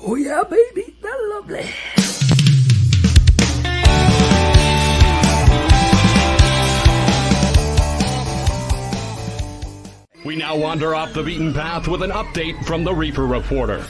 Oh yeah, baby, that's lovely. We now wander off the beaten path with an update from the Reefer Reporter.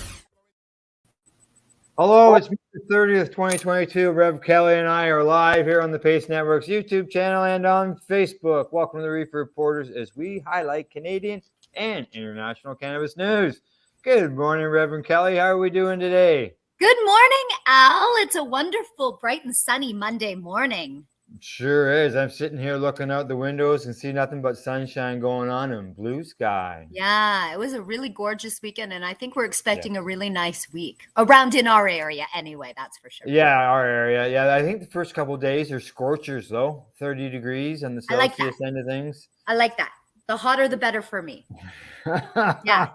Hello, it's May 30th, 2022. Rev Kelly and I are live here on the Pace Network's YouTube channel and on Facebook. Welcome to the Reefer Reporters as we highlight Canadian and international cannabis news. Good morning, Reverend Kelly. How are we doing today? Good morning, Al. It's a wonderful, bright and sunny Monday morning. Sure is. I'm sitting here looking out the windows and see nothing but sunshine going on and blue sky. Yeah, it was a really gorgeous weekend, and I think we're expecting a really nice week around in our area anyway, that's for sure. Yeah, our area. Yeah, I think the first couple of days are scorchers, though. 30 degrees on the Celsius end of things. I like that. The hotter, the better for me. Yeah.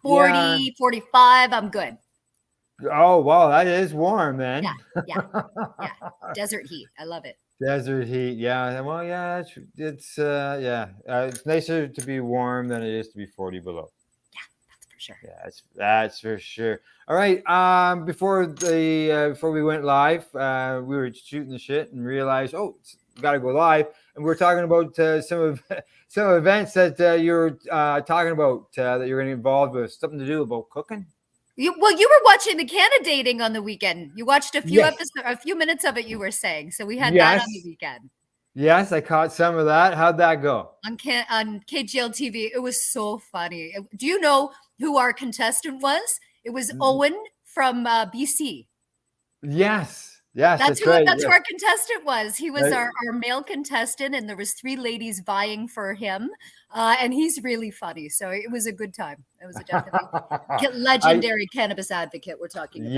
40, 45, I'm good. Oh, wow, that is warm, then. Yeah. Desert heat. I love it. Desert heat, yeah. Well, yeah, it's nicer to be warm than it is to be 40 below. Yeah, that's for sure. Yeah, that's for sure. All right. Before we went live, we were shooting the shit and realized, we got to go live, and we were talking about some events that you were talking about that you're going to get involved with, something to do about cooking. You were watching the Canadating on the weekend. You watched a few episodes, a few minutes of it, you were saying. So we had that on the weekend. Yes, I caught some of that. How'd that go? On KGL TV. It was so funny. Do you know who our contestant was? It was Owen from BC. Yes, that's right. That's who our contestant was. He was our male contestant, and there was 3 ladies vying for him. And he's really funny. So it was a good time. It was a definitely legendary cannabis advocate we're talking about.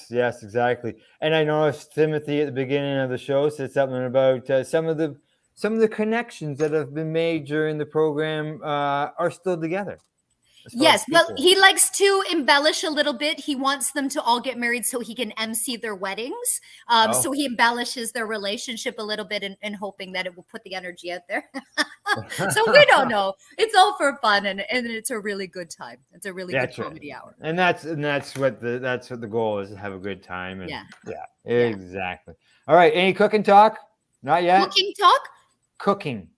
Yes, exactly. And I noticed Timothy at the beginning of the show said something about some of the connections that have been made during the program are still together. Yes, well, he likes to embellish a little bit. He wants them to all get married so he can MC their weddings. So he embellishes their relationship a little bit in hoping that it will put the energy out there. So we don't know. It's all for fun, and it's a really good time. It's a really good comedy hour. And that's what the goal is, to have a good time. And exactly. All right, any cooking talk? Not yet. Cooking talk? Cooking.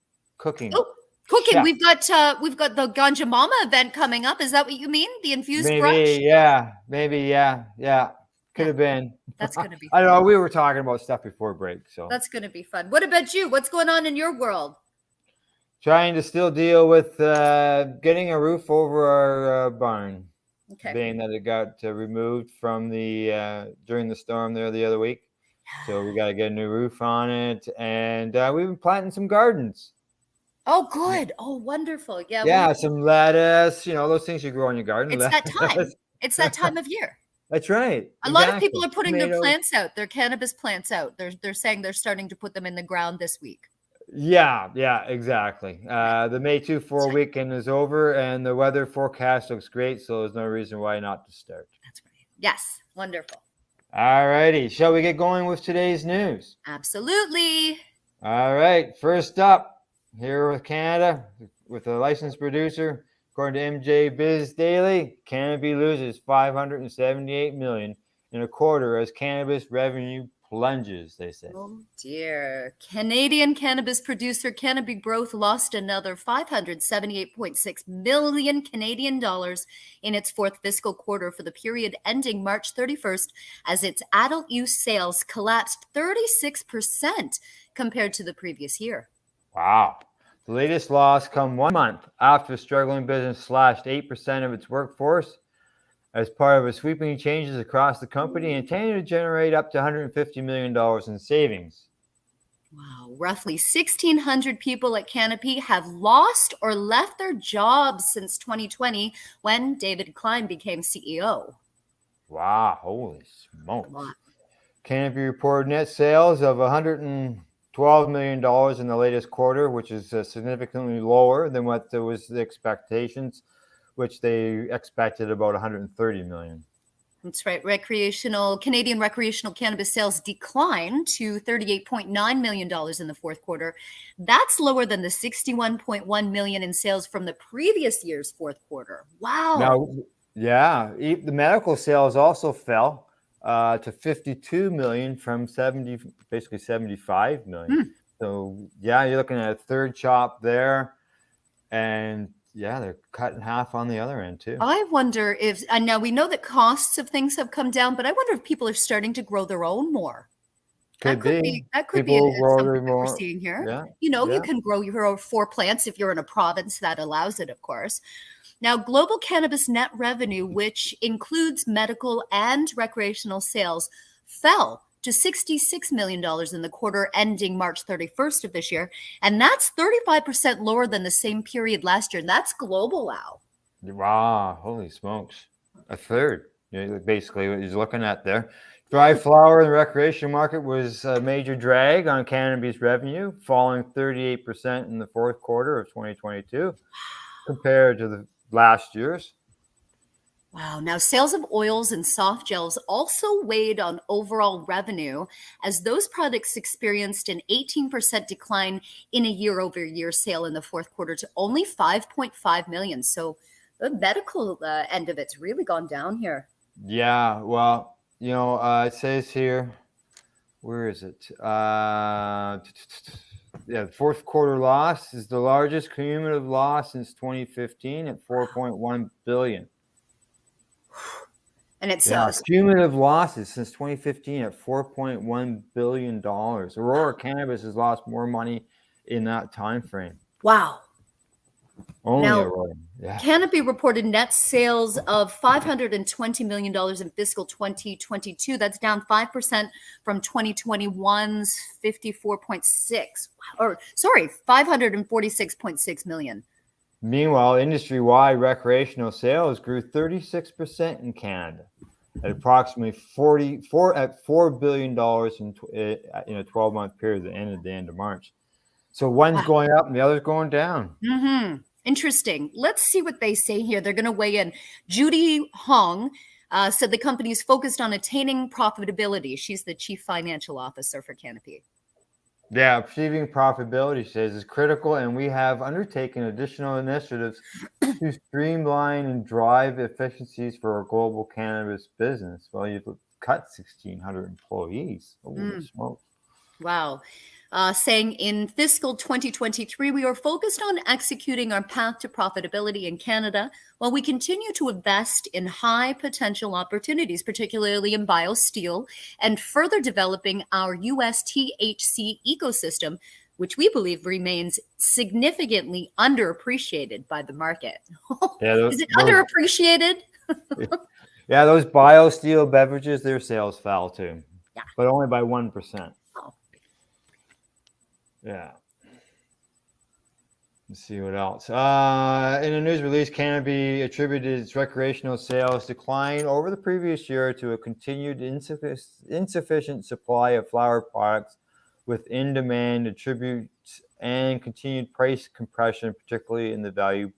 Oh. Cooking. Yeah. We've got the Ganja Mama event coming up. Is that what you mean? The infused brunch? Maybe. Could have been. That's going to be fun. I don't know. We were talking about stuff before break, so that's going to be fun. What about you? What's going on in your world? Trying to still deal with getting a roof over our barn. Okay. Being that it got removed from the during the storm there the other week, so we got to get a new roof on it, and we've been planting some gardens. Oh, good. Oh, wonderful. Yeah, some lettuce, those things you grow in your garden. It's that time. It's that time of year. That's right. A lot of people are putting their plants out, their cannabis plants out. They're saying they're starting to put them in the ground this week. Yeah, exactly. The May 2-4 weekend is over, and the weather forecast looks great, so there's no reason why not to start. That's right. Yes, wonderful. All righty. Shall we get going with today's news? Absolutely. All right. First up, here with Canada, with a licensed producer, according to MJ Biz Daily, Canopy loses $578 million in a quarter as cannabis revenue plunges, they say. Oh dear. Canadian cannabis producer Canopy Growth lost another $578.6 million Canadian dollars in its 4th fiscal quarter for the period ending March 31st, as its adult use sales collapsed 36% compared to the previous year. Wow. The latest loss come 1 month after the struggling business slashed 8% of its workforce as part of a sweeping changes across the company, intending to generate up to $150 million in savings. Wow. Roughly 1,600 people at Canopy have lost or left their jobs since 2020 when David Klein became CEO. Wow. Holy smokes. Canopy reported net sales of $112 million in the latest quarter, which is significantly lower than what there was the expectations, which they expected about $130 million. That's right. Canadian recreational cannabis sales declined to $38.9 million in the 4th quarter. That's lower than the $61.1 million in sales from the previous year's 4th quarter. Wow. Yeah, the medical sales also fell to 52 million from 70, basically 75 million. Hmm. So yeah, you're looking at a third chop there, and yeah, they're cutting half on the other end too. I wonder if, and now we know that costs of things have come down, but I wonder if people are starting to grow their own more. Could be. That could be People grow something their that we're more. seeing here. Yeah, You know, you yeah. can grow your own 4 plants if you're in a province that allows it, of course. Now, global cannabis net revenue, which includes medical and recreational sales, fell to $66 million in the quarter ending March 31st of this year. And that's 35% lower than the same period last year. And that's global now. Wow, holy smokes. A third. Basically what he's looking at there. Dry flower in the recreation market was a major drag on cannabis revenue, falling 38% in the fourth quarter of 2022 compared to the last year's. Wow. Now, sales of oils and soft gels also weighed on overall revenue as those products experienced an 18% decline in a year-over-year sale in the fourth quarter to only 5.5 million. So the medical end of it's really gone down here. Yeah, well, it says here, where is it? Yeah, the fourth quarter loss is the largest cumulative loss since 2015 at 4.1 billion. And it's Cumulative losses since 2015 at $4.1 billion. Aurora Cannabis has lost more money in that time frame. wow. Only Now, Aurora. Yeah. Canopy reported net sales of $520 million in fiscal 2022. That's down 5% from 2021's 54.6, or sorry, 546.6 million. Meanwhile, industry-wide recreational sales grew 36% in Canada at approximately $4 billion in a 12-month period that ended at the end of March. So one's going up and the other's going down. Mm-hmm. Interesting. Let's see what they say here. They're going to weigh in. Judy Hong said the company is focused on attaining profitability. She's the chief financial officer for Canopy. Yeah, achieving profitability, she says, is critical, and we have undertaken additional initiatives to streamline and drive efficiencies for our global cannabis business. Well, you've cut 1,600 employees. Holy smokes. Wow. Saying in fiscal 2023, we are focused on executing our path to profitability in Canada while we continue to invest in high potential opportunities, particularly in biosteel, and further developing our US THC ecosystem, which we believe remains significantly underappreciated by the market. Yeah, Is it underappreciated? Yeah, those biosteel beverages, their sales fell too. Yeah. But only by 1%. Oh. Yeah. Let's see what else. In a news release, Canopy attributed its recreational sales decline over the previous year to a continued insufficient supply of flower products with in-demand attributes and continued price compression, particularly in the value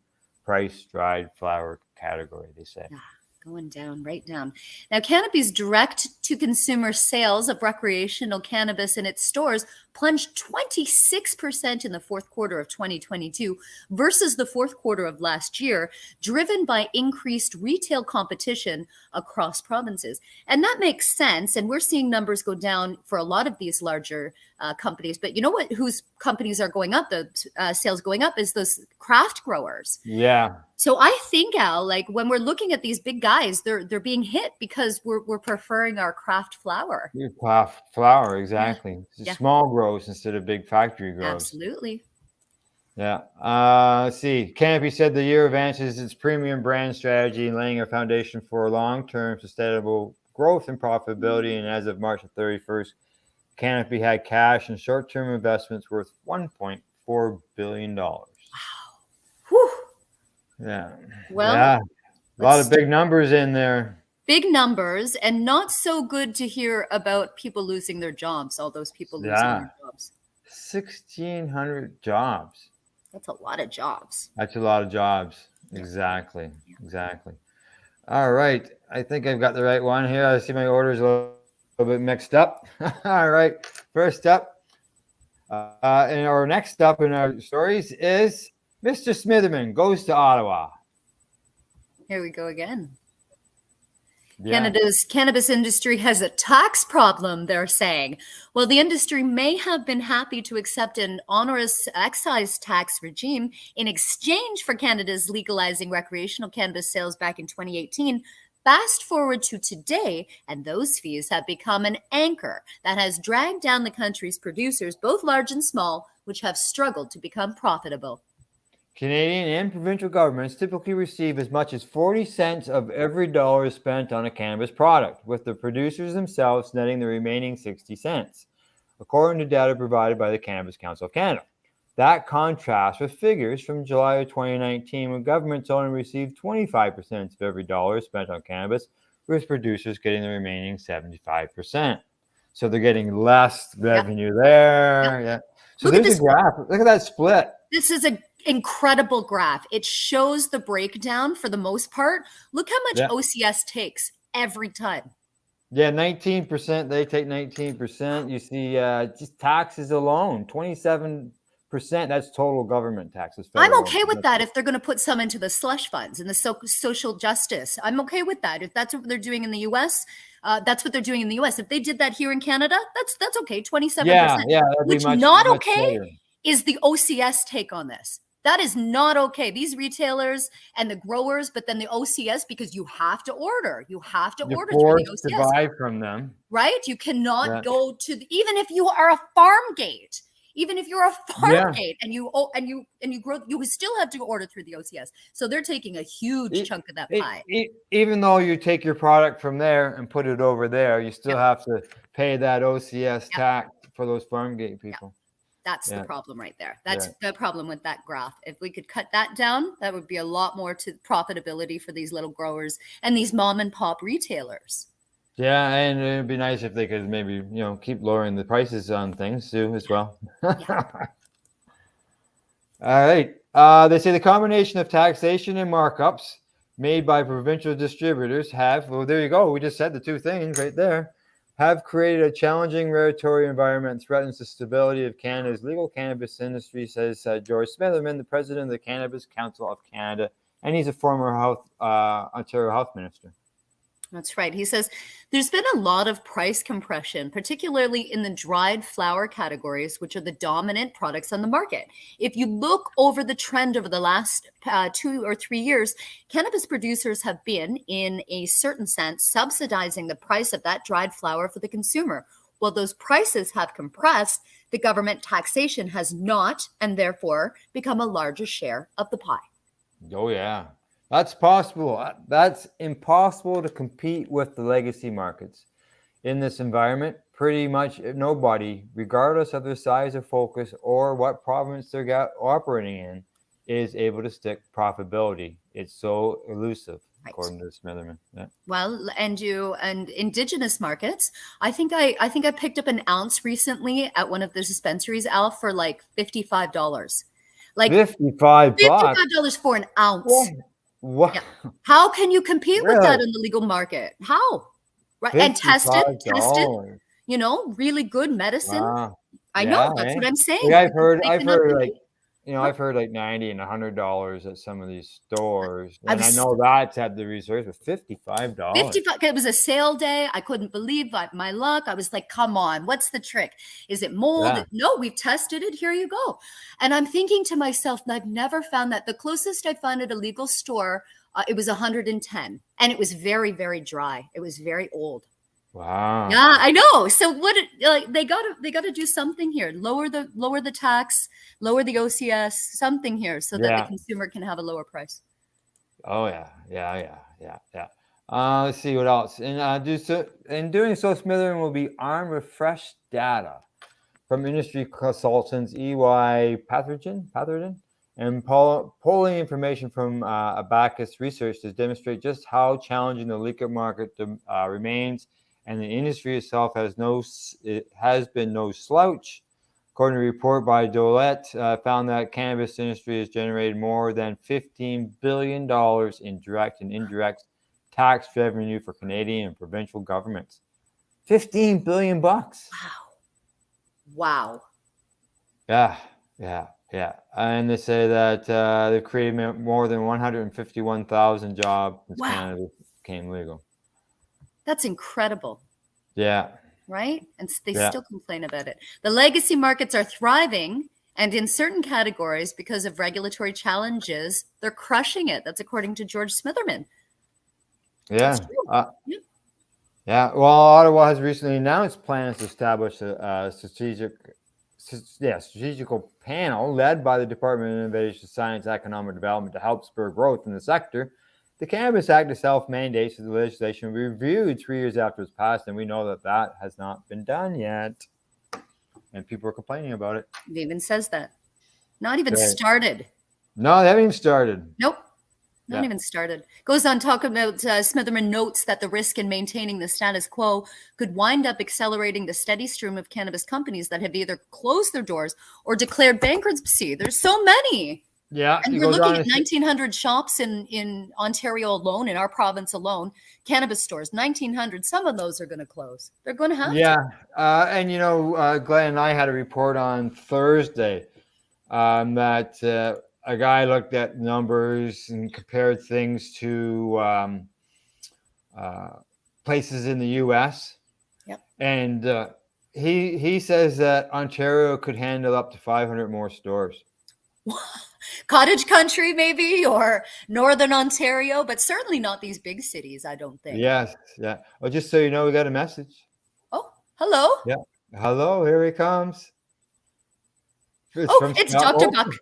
price dried flower category, they say. Yeah. Going down, right down. Now, Canopy's direct-to-consumer sales of recreational cannabis in its stores plunged 26% in the fourth quarter of 2022 versus the fourth quarter of last year, driven by increased retail competition across provinces. And that makes sense. And we're seeing numbers go down for a lot of these larger companies. But you know what? Whose companies are going up? The sales going up is those craft growers. Yeah. So I think, Al, like when we're looking at these big guys, they're being hit because we're preferring our craft flower. Craft flower, exactly. Yeah. Small grows instead of big factory grows. Absolutely. Yeah. Let's see. Canopy said the year advances its premium brand strategy and laying a foundation for long-term sustainable growth and profitability. And as of March 31st, Canopy had cash and short-term investments worth $1.4 billion. Wow. Whew. Yeah. Well, yeah. A lot of big numbers in there. Big numbers, and not so good to hear about people losing their jobs, all those people losing their jobs. 1,600 jobs. That's a lot of jobs. That's a lot of jobs. Exactly. Exactly. All right. I think I've got the right one here. I see my orders a little bit mixed up. All right. First up, and our next up in our stories is Mr. Smitherman goes to Ottawa. Here we go again. Yeah. Canada's cannabis industry has a tax problem, they're saying. Well, the industry may have been happy to accept an onerous excise tax regime in exchange for Canada's legalizing recreational cannabis sales back in 2018. Fast forward to today, and those fees have become an anchor that has dragged down the country's producers, both large and small, which have struggled to become profitable. Canadian and provincial governments typically receive as much as 40 cents of every dollar spent on a cannabis product, with the producers themselves netting the remaining 60 cents, according to data provided by the Cannabis Council of Canada. That contrasts with figures from July of 2019, when governments only received 25% of every dollar spent on cannabis, with producers getting the remaining 75%. So they're getting less revenue there. Yeah. So Look at there's this. a graph. Look at that split. This is an incredible graph. It shows the breakdown for the most part. Look how much Yeah. OCS takes every time. Yeah, 19%. They take 19%. You see, just taxes alone, 27%. That's total government taxes. I'm federal. okay with that if they're going to put some into the slush funds and the social justice. I'm okay with that. If that's what they're doing in the U.S., that's what they're doing in the U.S. If they did that here in Canada, that's okay. 27%. Yeah, that'd be Which much, not much okay better. is the OCS take on this. That is not okay. These retailers and the growers, but then the OCS, because you have to order. You have to You're order through the forced to OCS, buy from them. right? You cannot Yeah. go to even if you are a farm gate. Even if you're a farm Yeah. gate and you grow, you still have to order through the OCS. So they're taking a huge chunk of that pie. Even though you take your product from there and put it over there, you still have to pay that OCS tax for those farm gate people. That's the problem right there. That's the problem with that graph. If we could cut that down, that would be a lot more to profitability for these little growers and these mom and pop retailers. Yeah, and it'd be nice if they could maybe, keep lowering the prices on things too as well. Yeah. All right. They say the combination of taxation and markups made by provincial distributors well, there you go. We just said the two things right there. Have created a challenging regulatory environment that threatens the stability of Canada's legal cannabis industry, says George Smitherman, the president of the Cannabis Council of Canada, and he's a former Ontario health minister. That's right. He says there's been a lot of price compression, particularly in the dried flower categories, which are the dominant products on the market. If you look over the trend over the last 2 or 3 years, cannabis producers have been, in a certain sense, subsidizing the price of that dried flower for the consumer. While those prices have compressed, the government taxation has not, and therefore become a larger share of the pie. Oh, yeah. That's possible. That's impossible to compete with the legacy markets. In this environment, pretty much nobody, regardless of their size or focus or what province they're operating in, is able to stick profitability. It's so elusive, according to Smitherman. Yeah. Well, and indigenous markets. I think I picked up an ounce recently at one of the dispensaries, Al, for like $55. Like $55 for an ounce. What? Yeah. How can you compete with that in the legal market? How? Right. And tested, really good medicine. Wow. I know, that's what I'm saying. Yeah, I've heard like $90 and $100 at some of these stores. And I know that's at the reserves, but $55. It was a sale day. I couldn't believe my luck. I was like, come on, what's the trick? Is it mold? Yeah. No, we've tested it. Here you go. And I'm thinking to myself, I've never found that. The closest I found at a legal store, it was 110. And it was very, very dry. It was very old. Wow. Yeah, I know. So they gotta do something here. Lower the tax, lower the OCS, something here, so that the consumer can have a lower price. Oh yeah. Let's see what else. In doing so, Smitherman will be armed with fresh data from industry consultants EY Patherton and polling information from Abacus Research to demonstrate just how challenging the liquor market remains. And the industry itself has been no slouch. According to a report by Dolet, found that cannabis industry has generated more than $15 billion in direct and indirect tax revenue for Canadian and provincial governments. $15 billion. Wow. Yeah. And they say that they've created more than 151,000 jobs since cannabis became legal. That's incredible. Yeah. Right? And they Yeah. still complain about it. The legacy markets are thriving, and in certain categories, because of regulatory challenges, they're crushing it. That's according to George Smitherman. That's Yeah. true. Yeah. Yeah. Well, Ottawa has recently announced plans to establish a strategical panel led by the Department of Innovation, Science, and Economic Development to help spur growth in the sector. The Cannabis Act itself mandates that the legislation be reviewed 3 years after it's passed, and we know that has not been done yet. And people are complaining about it. It even says that. Not even Right. started. No, they haven't even started. Nope. Not Yeah. even started. Goes on talking about Smitherman notes that the risk in maintaining the status quo could wind up accelerating the steady stream of cannabis companies that have either closed their doors or declared bankruptcy. There's so many. Yeah. And we're looking at 1,900 shops in Ontario alone, in our province alone, cannabis stores, 1,900. Some of those are going to close. They're going to have to. Yeah. And, Glenn and I had a report on Thursday that a guy looked at numbers and compared things to places in the U.S. Yep. And he says that Ontario could handle up to 500 more stores. Cottage country, maybe, or Northern Ontario, but certainly not these big cities, I don't think. Yes. Yeah. Well, just so you know, we got a message. Oh, hello. Yeah. Hello. Here he comes. It's Dr. Buck.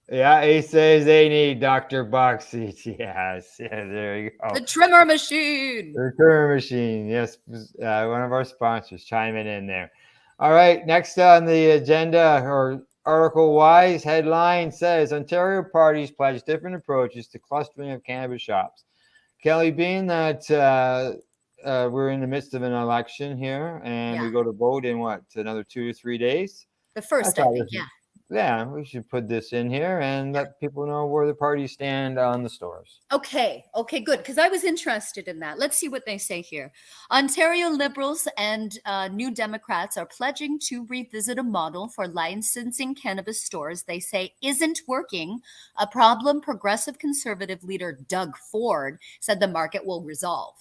Yeah, he says they need Dr. Bucks. Yes, there you go. The trimmer machine. The trimmer machine. Yes, one of our sponsors chiming in there. All right, next on the agenda, or article-wise, headline says Ontario parties pledge different approaches to clustering of cannabis shops. Kelly, being that we're in the midst of an election here, and we go to vote in another 2 to 3 days? The first, I think, yeah. Yeah, we should put this in here and let people know where the parties stand on the stores. Okay, good, because I was interested in that. Let's see what they say here. Ontario Liberals and New Democrats are pledging to revisit a model for licensing cannabis stores they say isn't working, a problem Progressive Conservative leader Doug Ford said the market will resolve.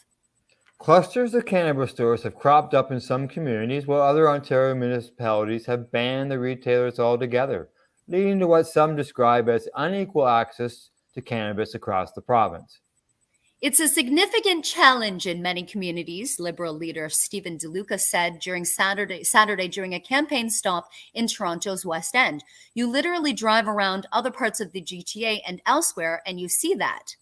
Clusters of cannabis stores have cropped up in some communities, while other Ontario municipalities have banned the retailers altogether, leading to what some describe as unequal access to cannabis across the province. It's a significant challenge in many communities, Liberal leader Stephen DeLuca said during Saturday during a campaign stop in Toronto's West End. You literally drive around other parts of the GTA and elsewhere, and you see that.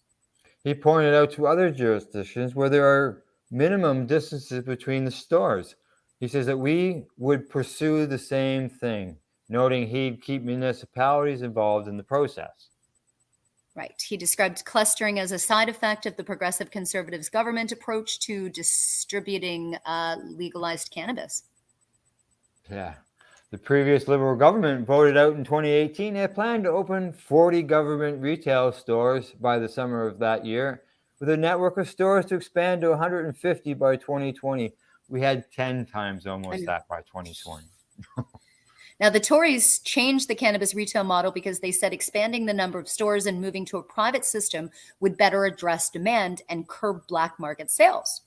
He pointed out to other jurisdictions where there are minimum distances between the stores. He says that we would pursue the same thing, noting he'd keep municipalities involved in the process. Right. He described clustering as a side effect of the Progressive Conservatives' government approach to distributing legalized cannabis. Yeah. The previous Liberal government voted out in 2018 they planned to open 40 government retail stores by the summer of that year, with a network of stores to expand to 150 by 2020. We had 10 times almost that by 2020. Now, the Tories changed the cannabis retail model because they said expanding the number of stores and moving to a private system would better address demand and curb black market sales.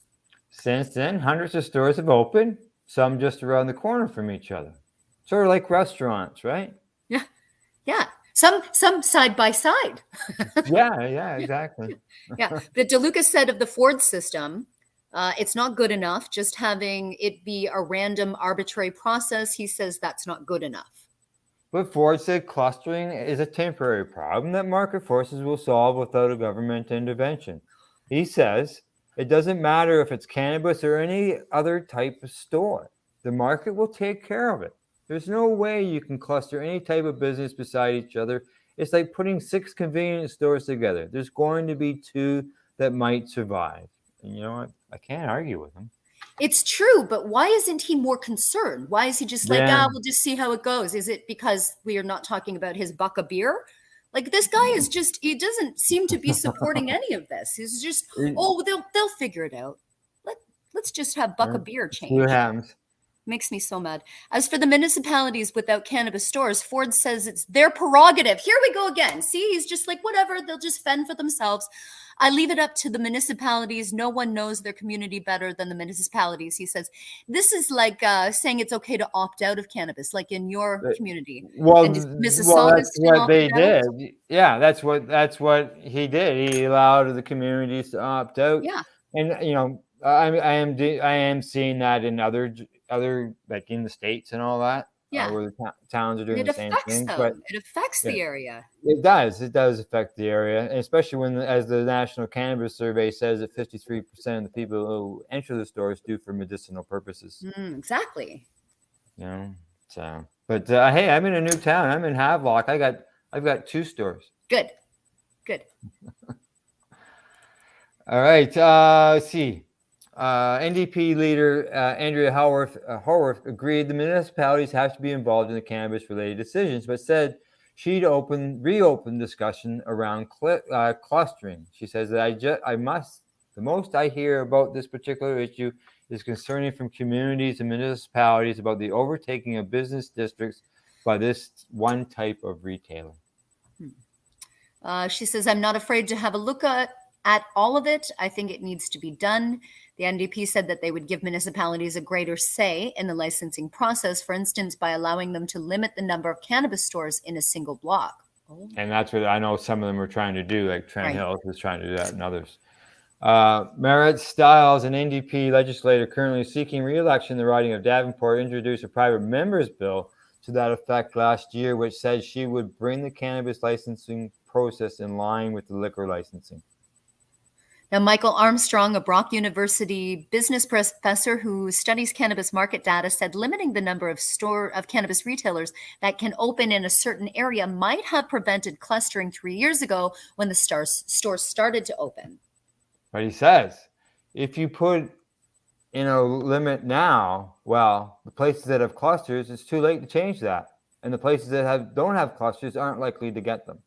Since then, hundreds of stores have opened, some just around the corner from each other. Sort of like restaurants, right? Yeah. Yeah. Some side by side. Yeah, exactly. Yeah. But DeLuca said of the Ford system, it's not good enough. Just having it be a random, arbitrary process, he says that's not good enough. But Ford said clustering is a temporary problem that market forces will solve without a government intervention. He says it doesn't matter if it's cannabis or any other type of store. The market will take care of it. There's no way you can cluster any type of business beside each other. It's like putting 6 convenience stores together. There's going to be 2 that might survive. And you know what? I can't argue with him. It's true, but why isn't he more concerned? Why is he just like, we'll just see how it goes? Is it because we are not talking about his buck of beer? Like, this guy is just, he doesn't seem to be supporting any of this. He's just, they'll figure it out. Let's just have buck of beer change. See what happens. Makes me so mad. As for the municipalities without cannabis stores, Ford says it's their prerogative. Here we go again. See, he's just like, whatever, they'll just fend for themselves. I leave it up to the municipalities. No one knows their community better than the municipalities. He says, this is like saying it's okay to opt out of cannabis, like in your community. Well, And that's still what they opted out? did. Yeah, that's what he did. He allowed the communities to opt out. Yeah. And I am seeing that in other like in the States and all that. Yeah. Where the towns are doing It the same affects thing. them. But It affects the area. it does affect the area, and especially when, as the National Cannabis Survey says, that 53% of the people who enter the stores do for medicinal purposes. Exactly. You know, so. But hey, I'm in a new town. I'm in Havelock. I've got 2 stores. Good. All right. Let's see. NDP leader Andrea Horwath agreed the municipalities have to be involved in the cannabis-related decisions, but said she'd reopen discussion around clustering. She says that the most I hear about this particular issue is concerning from communities and municipalities about the overtaking of business districts by this one type of retailer. She says, I'm not afraid to have a look at all of it. I think it needs to be done. The NDP said that they would give municipalities a greater say in the licensing process, for instance, by allowing them to limit the number of cannabis stores in a single block. And that's what I know some of them are trying to do, like Trent Hills is trying to do that, and others. Merritt Stiles, an NDP legislator currently seeking re-election in the riding of Davenport, introduced a private member's bill to that effect last year, which said she would bring the cannabis licensing process in line with the liquor licensing. Now, Michael Armstrong, a Brock University business professor who studies cannabis market data, said limiting the number of cannabis retailers that can open in a certain area might have prevented clustering 3 years ago when the stores started to open. But he says, if you put in a limit now, well, the places that have clusters, it's too late to change that. And the places that don't have clusters aren't likely to get them.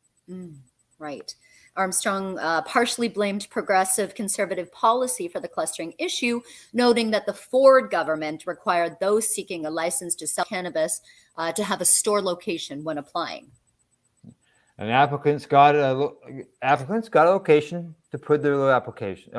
Right. Armstrong partially blamed progressive conservative policy for the clustering issue, noting that the Ford government required those seeking a license to sell cannabis to have a store location when applying. And applicants got a location to put their application.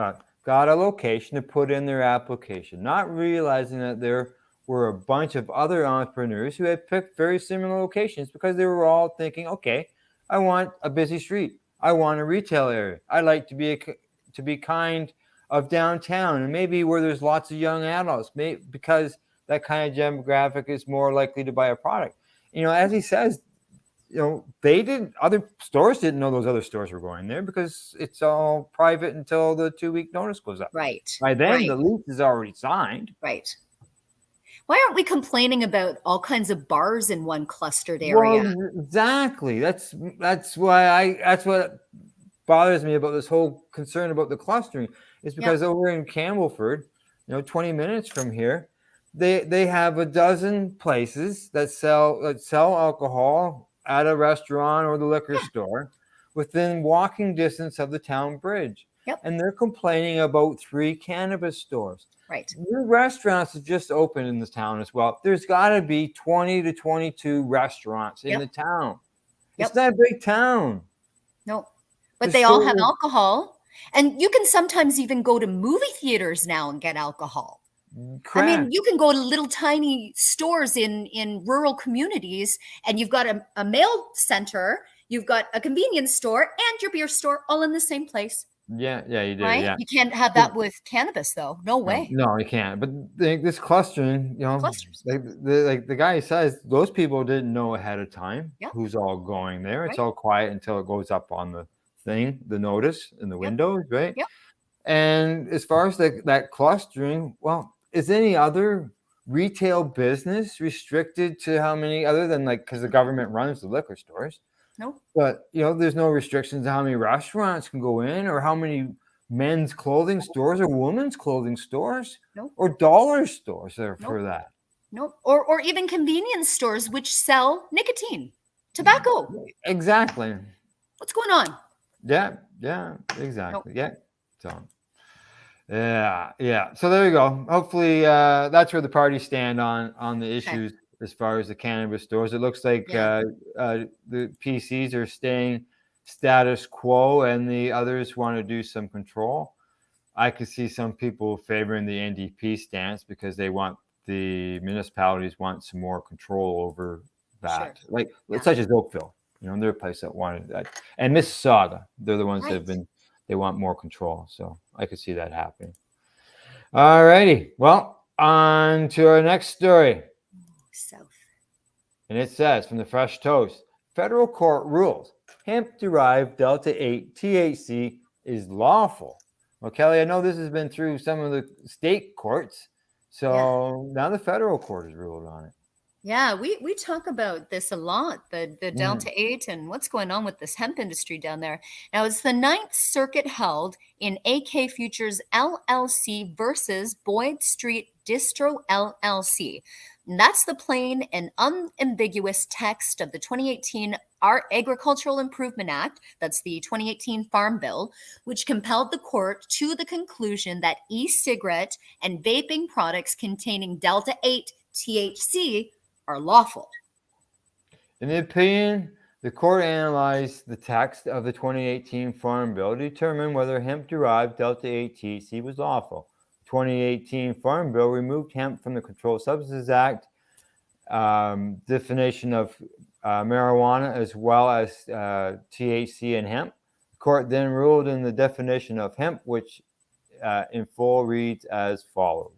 Got a location to put in their application, not realizing that there were a bunch of other entrepreneurs who had picked very similar locations because they were all thinking, okay, I want a busy street. I want a retail area. I like to be kind of downtown and maybe where there's lots of young adults, because that kind of demographic is more likely to buy a product. As he says, other stores didn't know those other stores were going there because it's all private until the 2-week notice goes up. Right. By then, the lease is already signed. Right. Why aren't we complaining about all kinds of bars in one clustered area? Well, exactly. That's what bothers me about this whole concern about the clustering is because over in Campbellford, 20 minutes from here, they have a dozen places that sell alcohol at a restaurant or the liquor store within walking distance of the town bridge. Yep. And they're complaining about 3 cannabis stores. Right. New restaurants have just opened in this town as well. There's got to be 20 to 22 restaurants in the town. It's not a big town. No, but they all have alcohol. And you can sometimes even go to movie theaters now and get alcohol. Correct. I mean, you can go to little tiny stores in rural communities, and you've got a mail center, you've got a convenience store, and your beer store all in the same place. Yeah, you do. Right? Yeah, you can't have that with cannabis, though. No way. No, you can't. But this clustering, Clusters. like the guy says, those people didn't know ahead of time who's all going there. It's Right. all quiet until it goes up on the thing, the notice in the windows, right? Yep. And as far as that clustering, well, is any other retail business restricted to how many other than because the government runs the liquor stores? No. But there's no restrictions to how many restaurants can go in or how many men's clothing stores or women's clothing stores or dollar stores there for that. No. Or even convenience stores which sell nicotine, tobacco. Exactly. What's going on? Yeah, exactly. Nope. Yeah. So Yeah. So there you go. Hopefully, that's where the parties stand on the issues as far as the cannabis stores. It looks like the PCs are staying status quo, and the others want to do some control. I could see some people favoring the NDP stance because the municipalities want some more control over that. Like such as Oakville, they're a place that wanted that, and Mississauga, they're the ones that have been. They want more control, so I could see that happening. All righty. Well, on to our next story. South. And it says from the Fresh Toast, federal court rules hemp-derived Delta-8 THC is lawful. Well, Kelly, I know this has been through some of the state courts, so now the federal court has ruled on it. Yeah, we talk about this a lot, the Delta-8 and what's going on with this hemp industry down there. Now, it's the Ninth Circuit held in AK Futures LLC versus Boyd Street Distro LLC. And that's the plain and unambiguous text of the 2018 Agricultural Improvement Act, that's the 2018 Farm Bill, which compelled the court to the conclusion that e-cigarette and vaping products containing Delta-8 THC are lawful. In the opinion, the court analyzed the text of the 2018 Farm Bill to determine whether hemp-derived Delta-8 THC was lawful. The 2018 Farm Bill removed hemp from the Controlled Substances Act definition of marijuana as well as THC and hemp. The court then ruled in the definition of hemp, which in full reads as follows.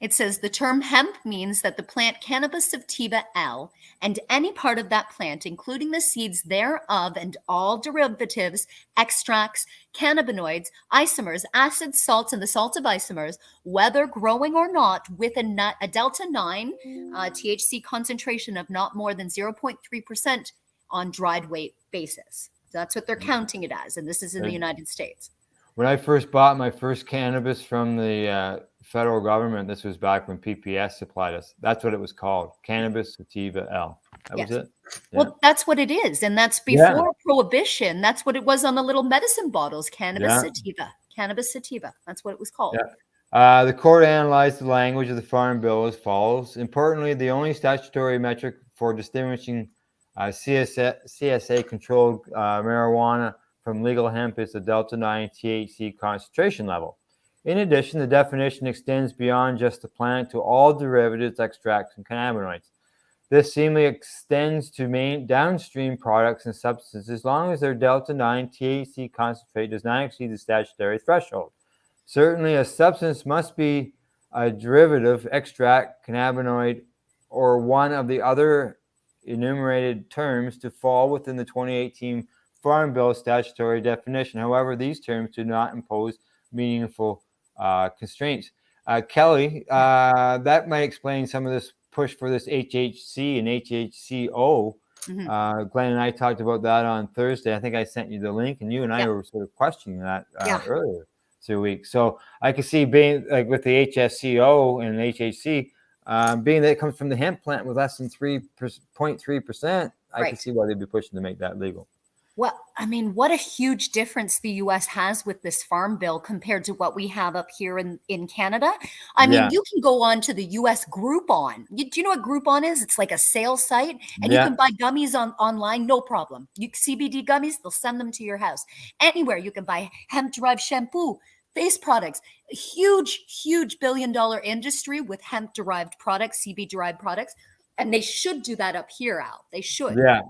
It says the term hemp means that the plant Cannabis sativa L and any part of that plant, including the seeds thereof and all derivatives, extracts, cannabinoids, isomers, acids, salts, and the salts of isomers, whether growing or not, with a Delta-9 THC concentration of not more than 0.3% on dried weight basis. So that's what they're counting it as, and this is in the United States. When I first bought my first cannabis from the federal government, this was back when PPS supplied us. That's what it was called, Cannabis Sativa L. That was it. Yeah. Well, that's what it is, and that's before Prohibition. That's what it was on the little medicine bottles, Cannabis Sativa. Cannabis Sativa. That's what it was called. The court analyzed the language of the Farm Bill as follows. Importantly, the only statutory metric for distinguishing CSA-controlled marijuana from legal hemp is the Delta-9 THC concentration level. In addition, the definition extends beyond just the plant to all derivatives, extracts, and cannabinoids. This seemingly extends to downstream products and substances as long as their Delta-9 THC concentrate does not exceed the statutory threshold. Certainly, a substance must be a derivative, extract, cannabinoid, or one of the other enumerated terms to fall within the 2018 Farm Bill statutory definition. However, these terms do not impose meaningful constraints. Kelly, that might explain some of this push for this HHC and HHCO. Glenn and I talked about that on Thursday. I think I sent you the link, and you and I were sort of questioning that earlier this week. So I could see being like with the HSCO and HHC, being that it comes from the hemp plant with less than 3.3%, I can see why they'd be pushing to make that legal. Well, I mean, what a huge difference the U.S. has with this Farm Bill compared to what we have up here in Canada. I mean, you can go on to the U.S. Groupon. Do you know what Groupon is? It's like a sales site, and you can buy gummies online, no problem. CBD gummies, they'll send them to your house. Anywhere you can buy hemp-derived shampoo, face products. Huge billion-dollar industry with hemp-derived products, CBD-derived products. And they should do that up here, Al. They should. Yeah.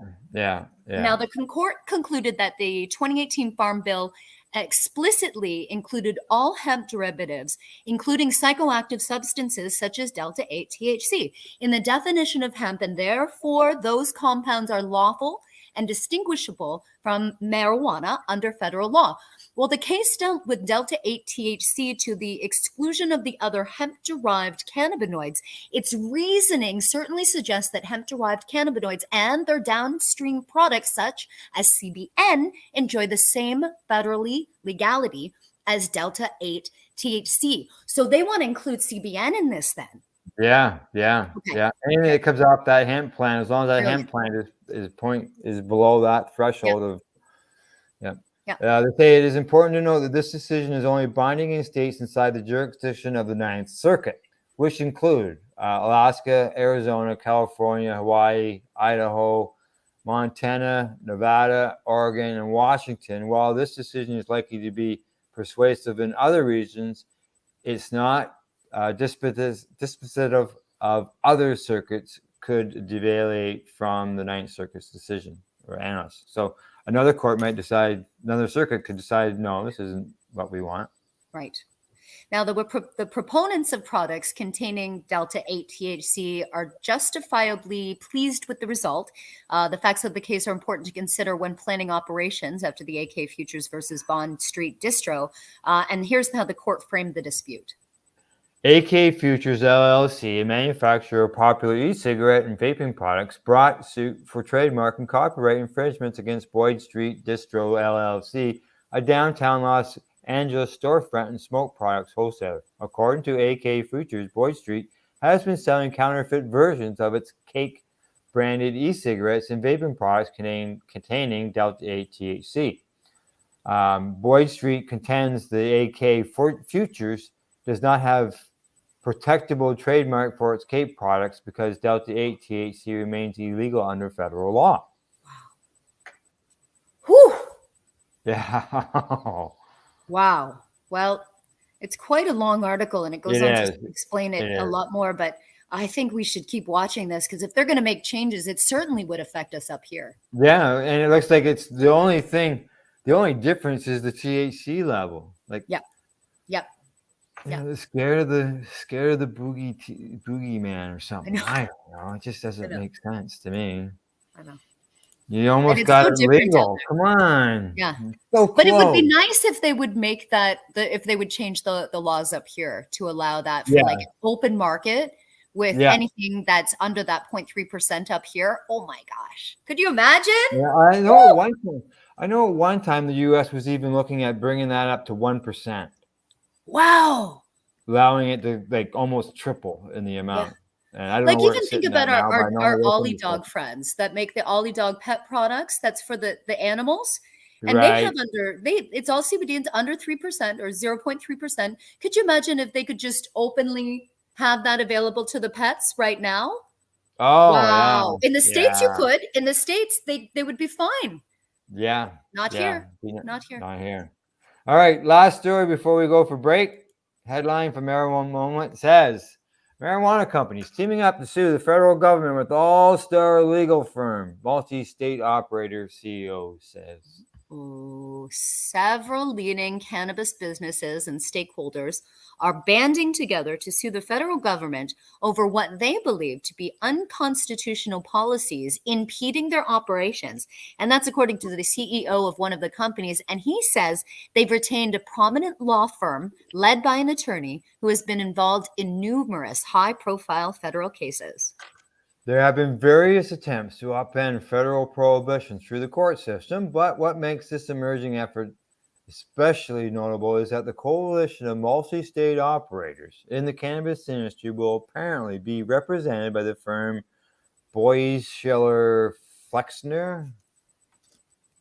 Now, the court concluded that the 2018 Farm Bill explicitly included all hemp derivatives, including psychoactive substances such as Delta-8 THC, in the definition of hemp, and therefore those compounds are lawful and distinguishable from marijuana under federal law. Well, the case dealt with Delta-8 THC to the exclusion of the other hemp-derived cannabinoids. Its reasoning certainly suggests that hemp-derived cannabinoids and their downstream products, such as CBN, enjoy the same federally legality as Delta-8 THC. So they want to include CBN in this then. Yeah. Anything that comes off that hemp plant, as long as that hemp plant is below that threshold of. They say it is important to note that this decision is only binding in states inside the jurisdiction of the Ninth Circuit, which include Alaska, Arizona, California, Hawaii, Idaho, Montana, Nevada, Oregon, and Washington. While this decision is likely to be persuasive in other regions, it's not dispositive of other circuits could deviate from the Ninth Circuit's decision or annals. So another circuit could decide, no, this isn't what we want. Right. Now, the proponents of products containing Delta-8 THC are justifiably pleased with the result. The facts of the case are important to consider when planning operations after the AK Futures versus Bond Street distro. And here's how the court framed the dispute. AK Futures LLC, a manufacturer of popular e-cigarette and vaping products, brought suit for trademark and copyright infringements against Boyd Street Distro LLC, a downtown Los Angeles storefront and smoke products wholesaler. According to AK Futures, Boyd Street has been selling counterfeit versions of its Cake branded e-cigarettes and vaping products containing Delta-8 THC. Boyd Street contends the AK Futures does not have protectable trademark for its Cape products because Delta-8 THC remains illegal under federal law. Wow. Whew. Yeah. Wow. Well, it's quite a long article and it goes on to explain it a lot more, but I think we should keep watching this because if they're going to make changes, it certainly would affect us up here. Yeah, and it looks like it's the only difference is the THC level. Like, Yep. Yeah, they're scared of the boogie man or something. I don't know. It just doesn't make sense to me. I know. You almost got it legal. Come on. Yeah. So but it would be nice if they would make that if they would change the laws up here to allow that for like open market with anything that's under that 0.3% up here. Oh my gosh. Could you imagine? Yeah, I know. At one time the US was even looking at bringing that up to 1%. Wow. Allowing it to like almost triple in the amount. Yeah. And I don't like know even think about our Ollie dog friends that make the Ollie dog pet products. That's for the animals. And they have it's all CBD and under 3% or 0.3%. Could you imagine if they could just openly have that available to the pets right now? Oh, wow. Yeah. In the States you could. In the States they would be fine. Yeah. Not here. Not here. All right, last story before we go for break. Headline from Marijuana Moment says, marijuana companies teaming up to sue the federal government with all-star legal firm. Multi-state operator CEO says. Ooh, several leading cannabis businesses and stakeholders are banding together to sue the federal government over what they believe to be unconstitutional policies impeding their operations. And that's according to the CEO of one of the companies. And he says they've retained a prominent law firm led by an attorney who has been involved in numerous high-profile federal cases. There have been various attempts to upend federal prohibitions through the court system, but what makes this emerging effort especially notable is that the coalition of multi-state operators in the cannabis industry will apparently be represented by the firm Boies Schiller Flexner.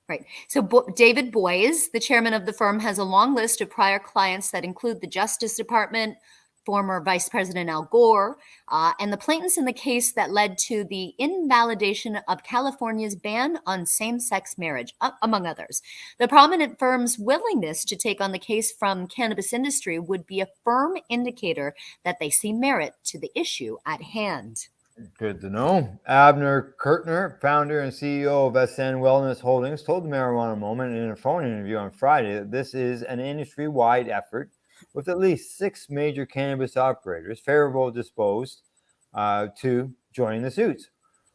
Right. So David Boies, the chairman of the firm, has a long list of prior clients that include the Justice Department, former Vice President Al Gore, and the plaintiffs in the case that led to the invalidation of California's ban on same-sex marriage, among others. The prominent firm's willingness to take on the case from cannabis industry would be a firm indicator that they see merit to the issue at hand. Good to know. Abner Kurtner, founder and CEO of SN Wellness Holdings, told the Marijuana Moment in a phone interview on Friday that this is an industry-wide effort with at least 6 major cannabis operators favorably disposed to joining the suits,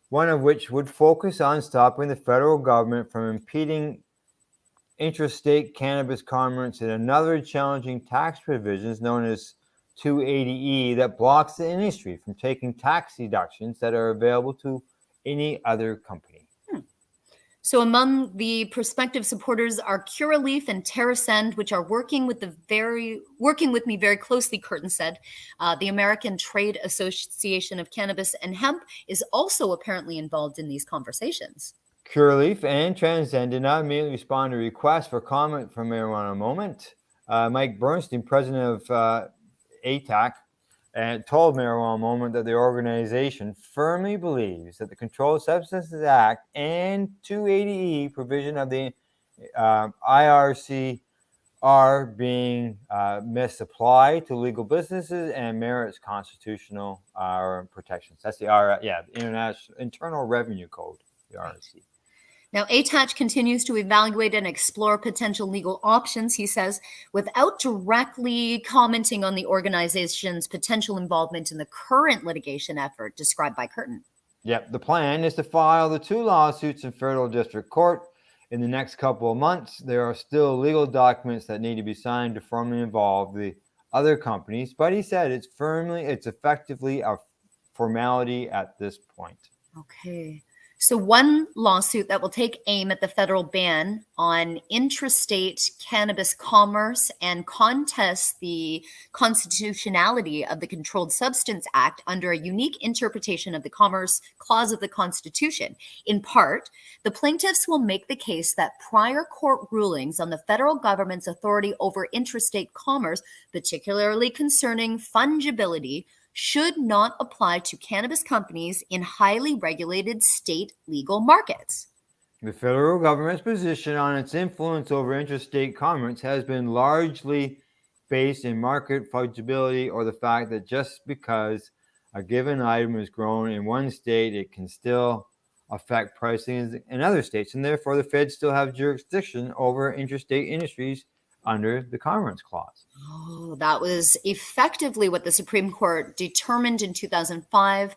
one of which would focus on stopping the federal government from impeding interstate cannabis commerce and another challenging tax provisions known as 280E that blocks the industry from taking tax deductions that are available to any other company. So among the prospective supporters are Curaleaf and TerraSend, which are working with me very closely, Curtin said. The American Trade Association of Cannabis and Hemp is also apparently involved in these conversations. Cureleaf and Transcend did not immediately respond to requests for comment from Marijuana Moment. Mike Bernstein, president of ATAC, and told Marijuana Moment that the organization firmly believes that the Controlled Substances Act and 280E provision of the IRC are being misapplied to legal businesses and merits constitutional protections. That's the Internal Revenue Code, the RRC. Now, ATAC continues to evaluate and explore potential legal options, he says, without directly commenting on the organization's potential involvement in the current litigation effort described by Curtin. Yep, the plan is to file the 2 lawsuits in federal district court in the next couple of months. There are still legal documents that need to be signed to formally involve the other companies, but he said it's effectively a formality at this point. Okay. So one lawsuit that will take aim at the federal ban on intrastate cannabis commerce and contest the constitutionality of the Controlled Substance Act under a unique interpretation of the Commerce Clause of the Constitution. In part, the plaintiffs will make the case that prior court rulings on the federal government's authority over intrastate commerce, particularly concerning fungibility, should not apply to cannabis companies in highly regulated state legal markets. The federal government's position on its influence over interstate commerce has been largely based in market fungibility, or the fact that just because a given item is grown in one state, it can still affect pricing in other states, and therefore the feds still have jurisdiction over interstate industries under the Commerce Clause. Oh, that was effectively what the Supreme Court determined in 2005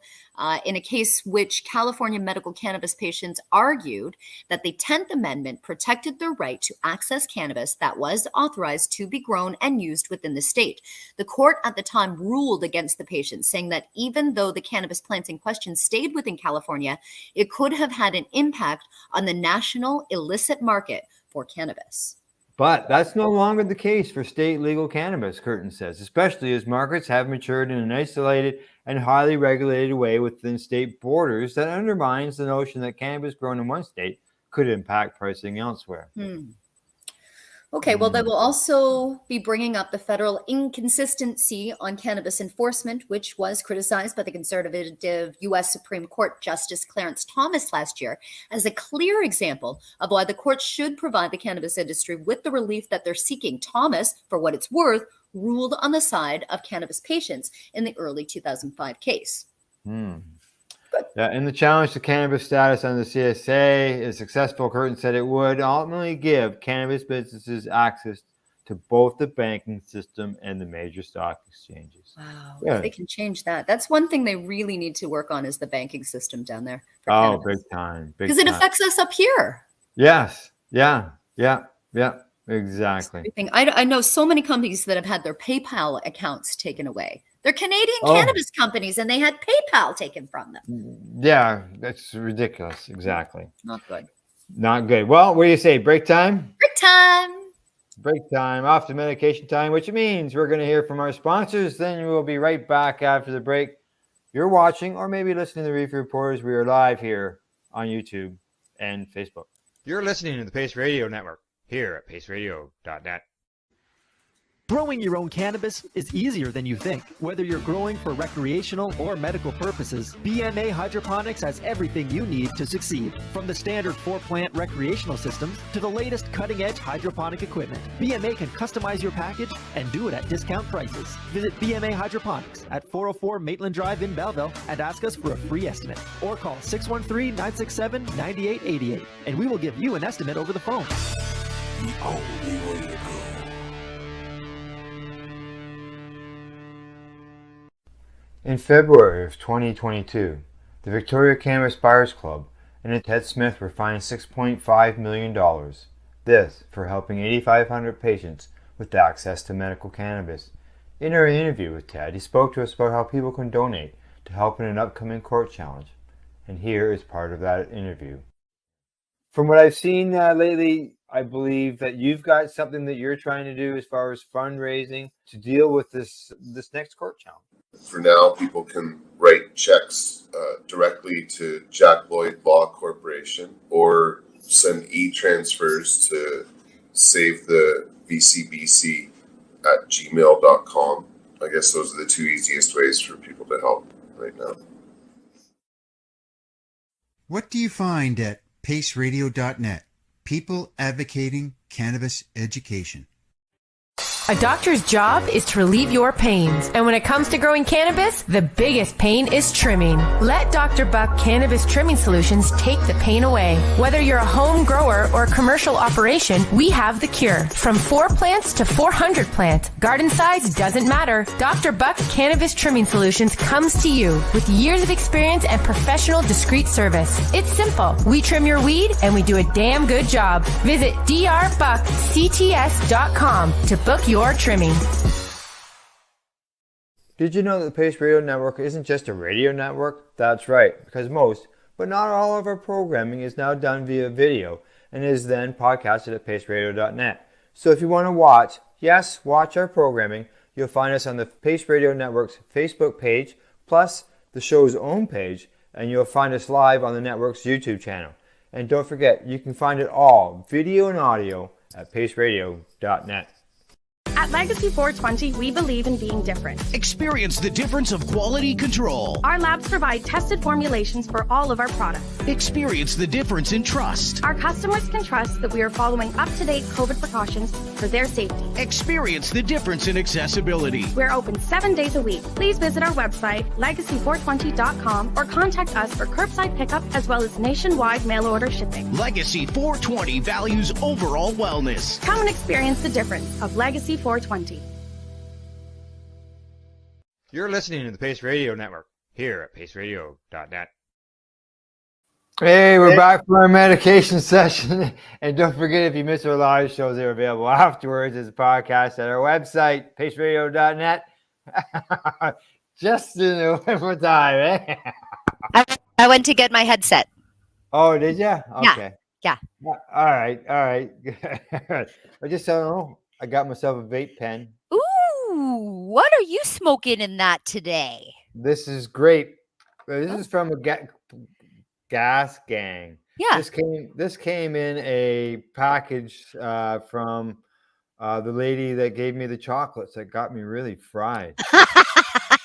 in a case which California medical cannabis patients argued that the 10th Amendment protected their right to access cannabis that was authorized to be grown and used within the state. The court at the time ruled against the patients, saying that even though the cannabis plants in question stayed within California, it could have had an impact on the national illicit market for cannabis. But that's no longer the case for state legal cannabis, Curtin says, especially as markets have matured in an isolated and highly regulated way within state borders that undermines the notion that cannabis grown in one state could impact pricing elsewhere. Okay, well, they will also be bringing up the federal inconsistency on cannabis enforcement, which was criticized by the conservative U.S. Supreme Court Justice Clarence Thomas last year as a clear example of why the court should provide the cannabis industry with the relief that they're seeking. Thomas, for what it's worth, ruled on the side of cannabis patients in the early 2005 case. Yeah, and the challenge to cannabis status under the CSA is successful. Curtin said it would ultimately give cannabis businesses access to both the banking system and the major stock exchanges. Wow, Yeah. if they can change that. That's one thing they really need to work on is the banking system down there. Oh, big time. Because it affects us up here. Yes. Yeah. Exactly. I know so many companies that have had their PayPal accounts taken away. They're Canadian cannabis companies, and they had PayPal taken from them. Yeah, that's ridiculous. Exactly. Not good. Not good. Well, what do you say? Break time? Break time. Break time. Off to medication time, which means we're going to hear from our sponsors. Then we'll be right back after the break. You're watching or maybe listening to the Reefer Reporters. We are live here on YouTube and Facebook. You're listening to the Pace Radio Network here at paceradio.net. Growing your own cannabis is easier than you think. Whether you're growing for recreational or medical purposes, BMA Hydroponics has everything you need to succeed. From the standard 4-plant recreational systems to the latest cutting-edge hydroponic equipment, BMA can customize your package and do it at discount prices. Visit BMA Hydroponics at 404 Maitland Drive in Belleville and ask us for a free estimate. Or call 613-967-9888 and we will give you an estimate over the phone. The only way to go. In February of 2022, the Victoria Cannabis Buyers Club and Ted Smith were fined $6.5 million. This for helping 8,500 patients with access to medical cannabis. In our interview with Ted, he spoke to us about how people can donate to help in an upcoming court challenge. And here is part of that interview. From what I've seen lately, I believe that you've got something that you're trying to do as far as fundraising to deal with this next court challenge. For now, people can write checks directly to Jack Lloyd Law Corporation or send e-transfers to save the VCBC at gmail.com. I guess those are the two easiest ways for people to help right now. What do you find at paceradio.net? People advocating cannabis education. A doctor's job is to relieve your pains. And when it comes to growing cannabis, the biggest pain is trimming. Let Dr. Buck Cannabis Trimming Solutions take the pain away. Whether you're a home grower or a commercial operation, we have the cure. From 4 plants to 400 plants, garden size doesn't matter. Dr. Buck Cannabis Trimming Solutions comes to you with years of experience and professional discreet service. It's simple. We trim your weed and we do a damn good job. Visit drbuckcts.com to book your trimming. Did you know that the Pace Radio Network isn't just a radio network? That's right, because most, but not all of our programming is now done via video and is then podcasted at paceradio.net. So if you want to watch our programming, you'll find us on the Pace Radio Network's Facebook page, plus the show's own page, and you'll find us live on the network's YouTube channel. And don't forget, you can find it all, video and audio, at paceradio.net. At Legacy 420, we believe in being different. Experience the difference of quality control. Our labs provide tested formulations for all of our products. Experience the difference in trust. Our customers can trust that we are following up-to-date COVID precautions for their safety. Experience the difference in accessibility. We're open 7 days a week. Please visit our website, legacy420.com, or contact us for curbside pickup as well as nationwide mail order shipping. Legacy 420 values overall wellness. Come and experience the difference of Legacy 420. You're listening to the Pace Radio Network here at paceradio.net. Hey, we're back for our medication session. And don't forget, if you miss our live shows, they're available afterwards as a podcast at our website, paceradio.net. Just in the one time, eh? I went to get my headset. Oh, did you? Okay. Yeah. All right. I just don't know. I got myself a vape pen. Ooh, what are you smoking in that today? This is great. This is from a gas gang. Yeah. This came in a package from the lady that gave me the chocolates that got me really fried.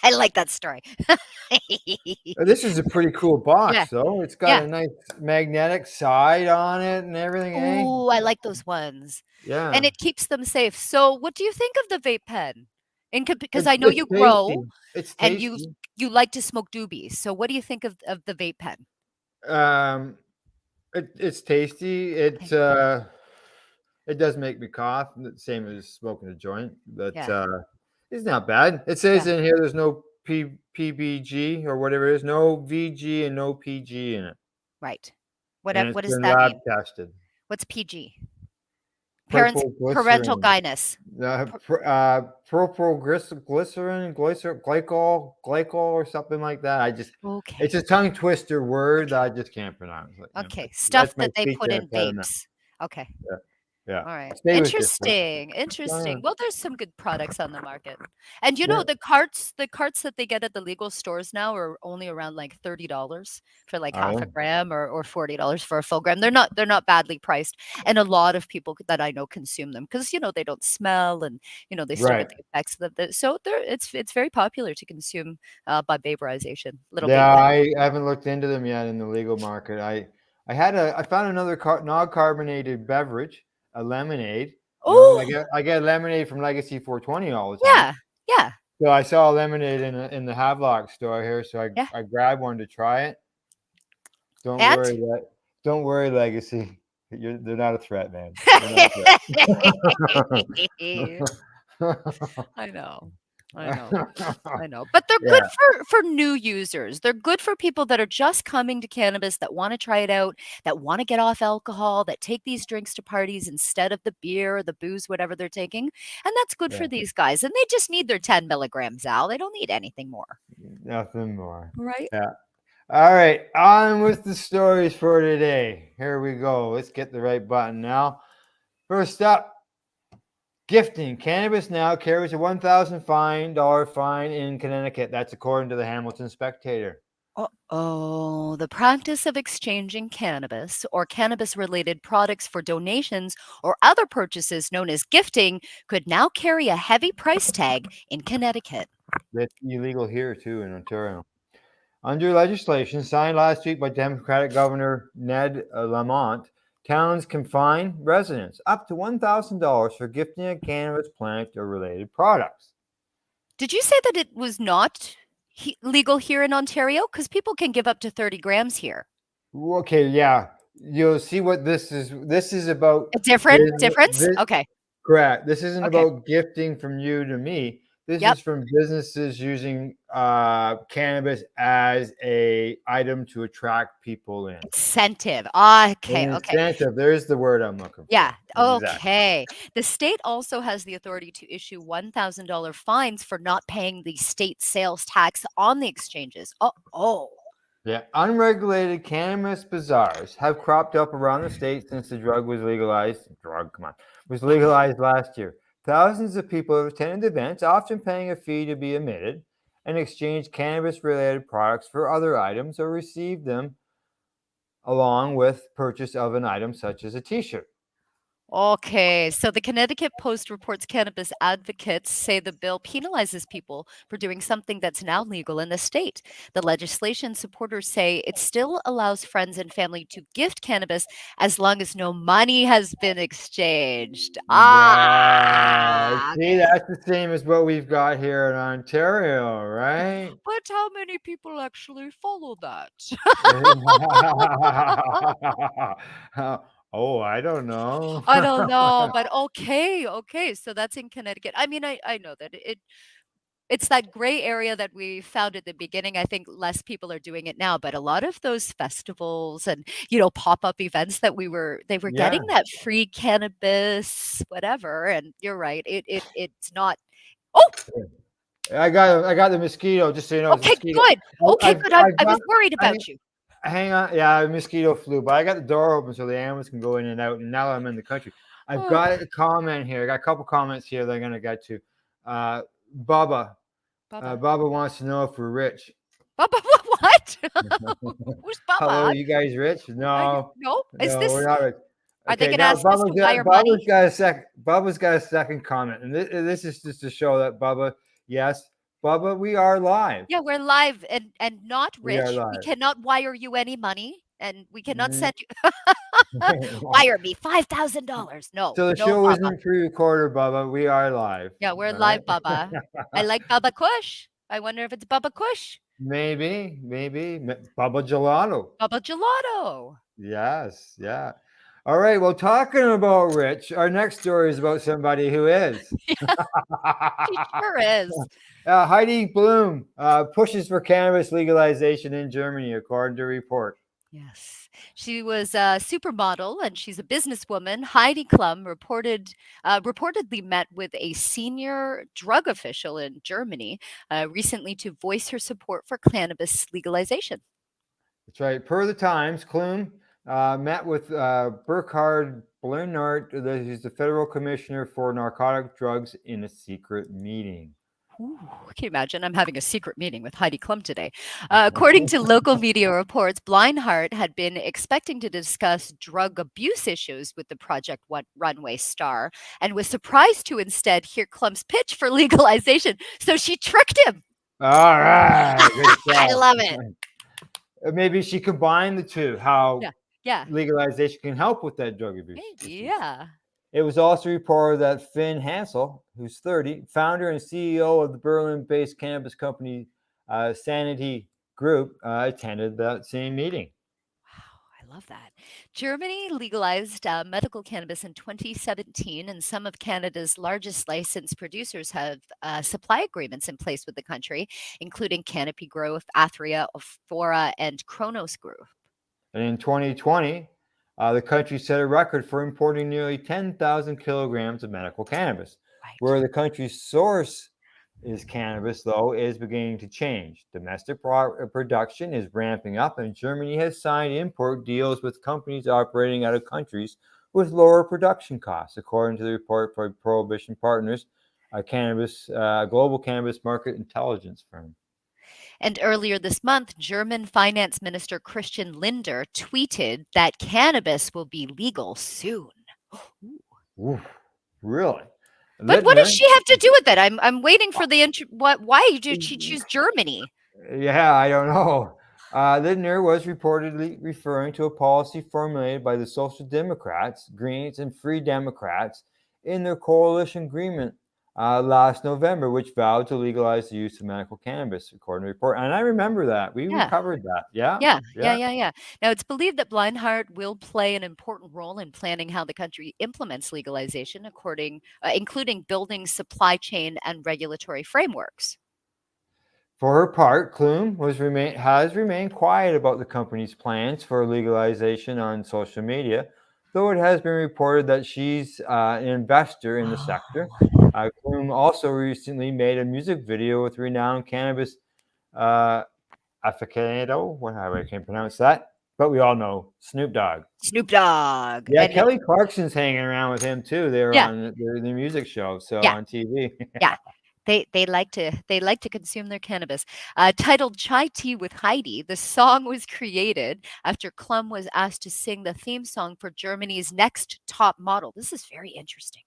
I like that story. This is a pretty cool box, Yeah. though. It's got a nice magnetic side on it and everything. Eh? Ooh, I like those ones. Yeah. And it keeps them safe. So what do you think of the vape pen? Because I know you grow It's and tasty. you like to smoke doobies. So what do you think of the vape pen? It's tasty. It does make me cough, same as smoking a joint, but it's not bad. It says in here there's no PBG or whatever it is, no VG and no PG in it. Right. What And does it's been that lab mean? tested. What's PG? Parental Propylglycerin. guidance. Propylglycerin, glycol, or something like that. It's a tongue twister word that I just can't pronounce. Okay, stuff my that they speech put in impediment. vapes. Okay. Yeah. All right. Stay with this, Interesting. Well, there's some good products on the market. And you know, the carts that they get at the legal stores now are only around like $30 for like half a gram or $40 for a full gram. They're not badly priced. And a lot of people that I know consume them because they don't smell and they still get the effects of them. So it's very popular to consume by vaporization. I haven't looked into them yet in the legal market. I found another non-carbonated beverage. A lemonade. Oh, I get lemonade from Legacy 420 all the time. Yeah. So I saw a lemonade in the Havelock store here, so I grabbed one to try it. Don't worry, Legacy. They're not a threat, man. I know. But they're good for new users. They're good for people that are just coming to cannabis, that want to try it out, that want to get off alcohol, that take these drinks to parties instead of the beer or the booze, whatever they're taking. And that's good for these guys. And they just need their 10 milligrams, Al. They don't need anything more. Nothing more. Right? Yeah. All right. On with the stories for today. Here we go. Let's get the right button now. First up, gifting. Cannabis now carries a $1,000 fine in Connecticut. That's according to the Hamilton Spectator. Oh, the practice of exchanging cannabis or cannabis related products for donations or other purchases known as gifting could now carry a heavy price tag in Connecticut. That's illegal here too in Ontario. Under legislation signed last week by Democratic Governor Ned Lamont, towns can fine residents up to $1,000 for gifting a cannabis plant or related products. Did you say that it was not legal here in Ontario? Because people can give up to 30 grams here. Okay, yeah. You'll see what this is. This is about A difference? Okay. Correct. This isn't Okay. about gifting from you to me. This Yep. is from businesses using cannabis as a item to attract people in. Incentive. Okay. An Okay. incentive. There's the word I'm looking for. Yeah. Exactly. Okay. The state also has the authority to issue $1,000 fines for not paying the state sales tax on the exchanges. Oh. Yeah, unregulated cannabis bazaars have cropped up around the state since the drug was legalized. Was legalized last year. Thousands of people have attended events, often paying a fee to be admitted, and exchanged cannabis-related products for other items or received them along with purchase of an item such as a T-shirt. Okay, so the Connecticut Post reports cannabis advocates say the bill penalizes people for doing something that's now legal in the state. The legislation supporters say it still allows friends and family to gift cannabis as long as no money has been exchanged. Yeah, see, Okay. that's the same as what we've got here in Ontario, right? But how many people actually follow that? Oh, I don't know. I don't know, but okay. So that's in Connecticut. I mean, I know that it's that gray area that we found at the beginning. I think less people are doing it now, but a lot of those festivals and pop-up events that they were Yeah. getting that free cannabis, whatever. And you're right, it's not. Oh, I got the mosquito, just so you know, it's a okay, mosquito. good. Okay, I've good. I was got worried I about you. hang on. Yeah, mosquito flu, but I got the door open so the animals can go in and out, and now I'm in the country. I've Oh, got a comment here. I got a couple comments here that I'm gonna get to. Bubba. Bubba. Bubba wants to know if we're rich. Bubba, what? Who's Hello, Bubba? you guys rich? No, No, is no, this? we're not rich. Are they Okay, gonna now ask us to wire money? Bubba's got a second comment, and this is just to show that Bubba, yes, Bubba, we are live. Yeah, we're live and not We are rich. We live. cannot wire you any money, and we cannot Mm. send you wire me $5,000. No, So the no, show Bubba. isn't pre-recorded, Bubba. We are live. Yeah, we're All live, right? Bubba. I like Bubba Kush. I wonder if it's Bubba Kush. Maybe Bubba Gelato. Bubba Gelato. Yes, yeah. All right. Well, talking about rich, our next story is about somebody who is. She sure is. Heidi Klum pushes for cannabis legalization in Germany, according to a report. Yes. She was a supermodel and she's a businesswoman. Heidi Klum reportedly met with a senior drug official in Germany recently to voice her support for cannabis legalization. That's right. Per the Times, Klum met with Burkhard Blenart, he's the federal commissioner for narcotic drugs, in a secret meeting. Ooh, can you imagine? I'm having a secret meeting with Heidi Klum today. According to local media reports, Blindheart had been expecting to discuss drug abuse issues with the Project Runway star and was surprised to instead hear Klum's pitch for legalization. So she tricked him. All right. Good I job. love it. Maybe she combined the two, how Yeah. legalization can help with that drug abuse. Maybe, yeah. It was also reported that Finn Hansel, who's 30, founder and CEO of the Berlin-based cannabis company Sanity Group, attended that same meeting. Wow, I love that. Germany legalized medical cannabis in 2017, and some of Canada's largest licensed producers have supply agreements in place with the country, including Canopy Growth, Athria, Fora, and Kronos Group. And in 2020, the country set a record for importing nearly 10,000 kilograms of medical cannabis. Right. Where the country's source is cannabis, though, is beginning to change. Domestic production is ramping up, and Germany has signed import deals with companies operating out of countries with lower production costs, according to the report by Prohibition Partners, a global cannabis market intelligence firm. And earlier this month, German Finance Minister Christian Lindner tweeted that cannabis will be legal soon. Ooh, really? But what does Lindner? she have to do with that? I'm waiting for the why did she choose Germany? Yeah, I don't know. Lindner was reportedly referring to a policy formulated by the Social Democrats, Greens, and Free Democrats in their coalition agreement last November, which vowed to legalize the use of medical cannabis, according to the report. And I remember that. We Yeah. covered that. Yeah. Yeah. Now, it's believed that Blindheart will play an important role in planning how the country implements legalization, including building supply chain and regulatory frameworks. For her part, Klum has remained quiet about the company's plans for legalization on social media, though it has been reported that she's an investor in the sector. Klum also recently made a music video with renowned cannabis aficionado. I can't pronounce that, but we all know Snoop Dogg. Snoop Dogg. Yeah, And Kelly Clarkson's hanging around with him too. They're Yeah. on the music show, so Yeah. on TV. Yeah. They like to consume their cannabis. Titled "Chai Tea with Heidi," the song was created after Klum was asked to sing the theme song for Germany's Next Top Model. This is very interesting.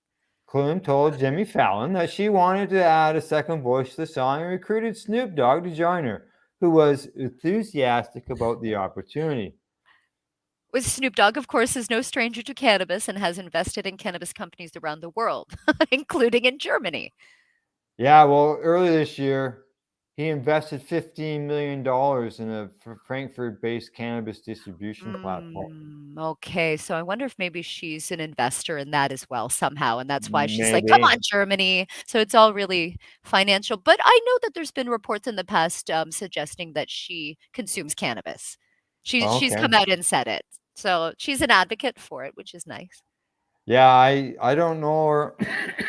Klum told Jimmy Fallon that she wanted to add a second voice to the song and recruited Snoop Dogg to join her, who was enthusiastic about the opportunity. With Snoop Dogg, of course, is no stranger to cannabis and has invested in cannabis companies around the world, including in Germany. Yeah, well, earlier this year, he invested $15 million in a Frankfurt-based cannabis distribution platform. Okay, so I wonder if maybe she's an investor in that as well somehow, and that's why she's like, "Come Maybe. on, Germany." So it's all really financial. But I know that there's been reports in the past suggesting that she consumes cannabis. She's Okay. come out and said it. So she's an advocate for it, which is nice. Yeah, I don't know her,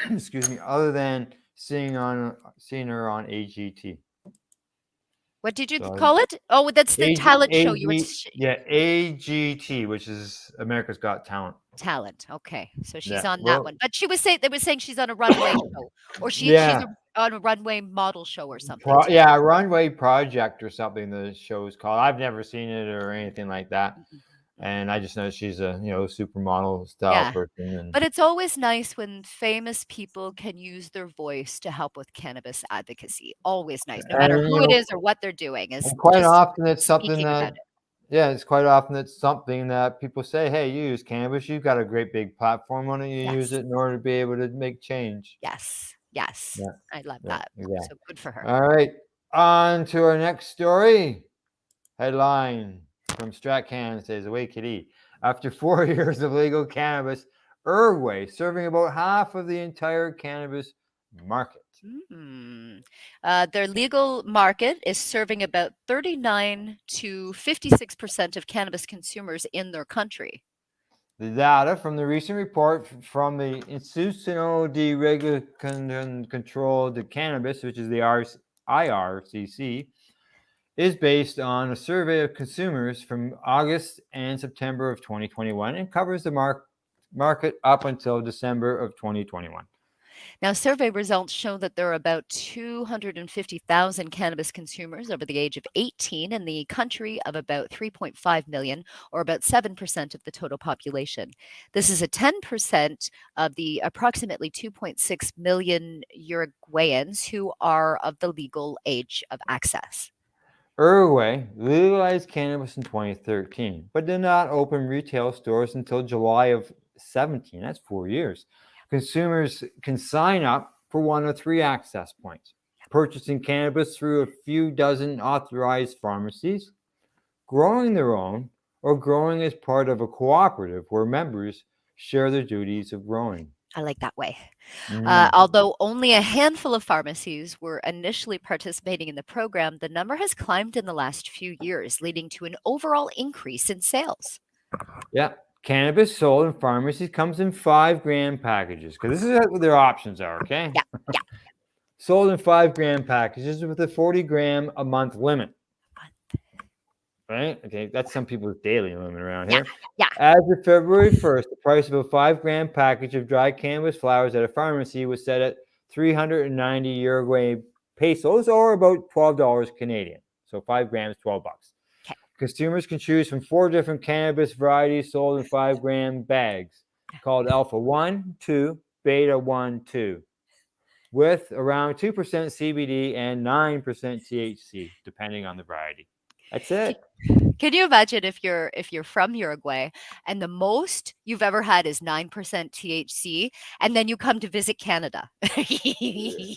excuse me, other than seeing her on AGT. What did you So call it? Oh, that's the talent show you were AGT, which is America's Got Talent. talent. Okay, so she's Yeah, on that well, one. But they were saying she's on a runway show, or she's yeah, on a runway model show or something. So yeah, Runway Project or something. The show is called. I've never seen it or anything like that, and I just know she's a supermodel style Yeah. person. And But it's always nice when famous people can use their voice to help with cannabis advocacy. Always nice, no matter and who it is or what they're doing, is and quite just often it's something speaking about that it. it's quite often it's something that people say, hey, you use cannabis, you've got a great big platform, why don't you use Yes. it in order to be able to make change? Yes. Yeah, I love yeah, that. exactly. So good for her. All right, on to our next story. Headline from StratCan says, away kitty. After 4 years of legal cannabis, Uruguay serving about half of the entire cannabis market. Their legal market is serving about 39 to 56% of cannabis consumers in their country. The data from the recent report from the Instituto de Regulación Control de Cannabis, which is the IRCC, is based on a survey of consumers from August and September of 2021 and covers the market up until December of 2021. Now, survey results show that there are about 250,000 cannabis consumers over the age of 18 in the country of about 3.5 million, or about 7% of the total population. This is a 10% of the approximately 2.6 million Uruguayans who are of the legal age of access. Uruguay legalized cannabis in 2013, but did not open retail stores until July of 17. That's 4 years. Consumers can sign up for one of three access points: purchasing cannabis through a few dozen authorized pharmacies, growing their own, or growing as part of a cooperative where members share the duties of growing. I like that way. Although only a handful of pharmacies were initially participating in the program, the number has climbed in the last few years, leading to an overall increase in sales. Yeah. Cannabis sold in pharmacies comes in 5-gram packages, because this is what their options are, okay? Yeah. Sold in 5-gram packages with a 40-gram a month limit. right? Okay, that's some people's daily limit around Yeah, here. yeah. As of February 1st, the price of a 5-gram package of dried cannabis flowers at a pharmacy was set at 390 Uruguay pesos, or about $12 Canadian. So 5 grams, $12. Okay. Consumers can choose from 4 different cannabis varieties sold in 5-gram bags called Alpha 1, 2, Beta 1, 2, with around 2% CBD and 9% THC, depending on the variety. That's it. Can you imagine if you're from Uruguay and the most you've ever had is 9% THC, and then you come to visit Canada and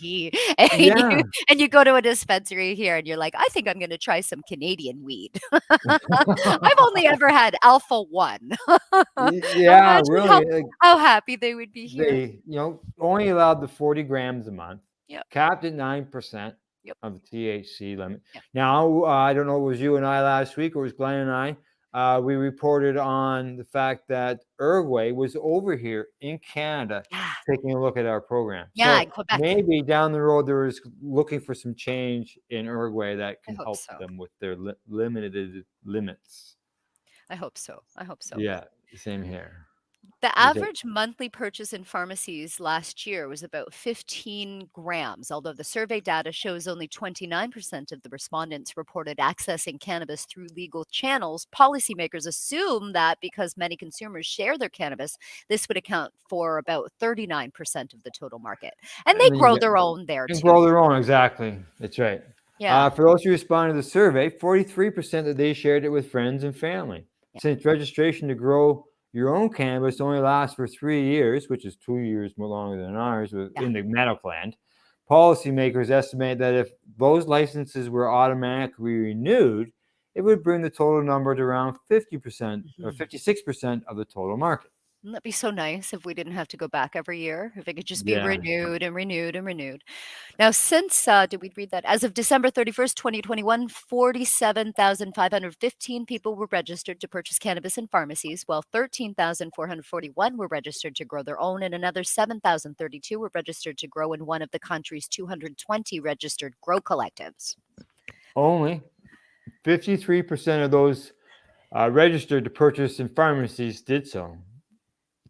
Yeah. you go to a dispensary here and you're like, I think I'm going to try some Canadian weed. I've only ever had Alpha 1. Yeah, Imagine really. Like, how happy they would be here. they, only allowed the 40 grams a month, Yep. capped at 9% Yep. of the THC limit. Yep. Now, I don't know if it was you and I last week, or it was Glenn and I. We reported on the fact that Uruguay was over here in Canada Yeah. taking a look at our program. Yeah, So in Quebec. maybe down the road there is looking for some change in Uruguay that can hope help so. them with their limited limits. I hope so. I hope so. Yeah, same here. The Is it- average monthly purchase in pharmacies last year was about 15 grams, although the survey data shows only 29% of the respondents reported accessing cannabis through legal channels. Policymakers assume that because many consumers share their cannabis, this would account for about 39% of the total market. And they then you grow get- their own there And too. grow their own, exactly. That's right. Yeah. For those who responded to the survey, 43% that they shared it with friends and family. Yeah. Since registration to grow your own cannabis only lasts for 3 years, which is 2 years more longer than ours in the medical land, policymakers estimate that if those licenses were automatically renewed, it would bring the total number to around 50% or 56% of the total market. Wouldn't that be so nice if we didn't have to go back every year? If it could just be Yeah. renewed and renewed and renewed. Now, since, did we read that? As of December 31st, 2021, 47,515 people were registered to purchase cannabis in pharmacies, while 13,441 were registered to grow their own, and another 7,032 were registered to grow in one of the country's 220 registered grow collectives. Only 53% of those registered to purchase in pharmacies did so.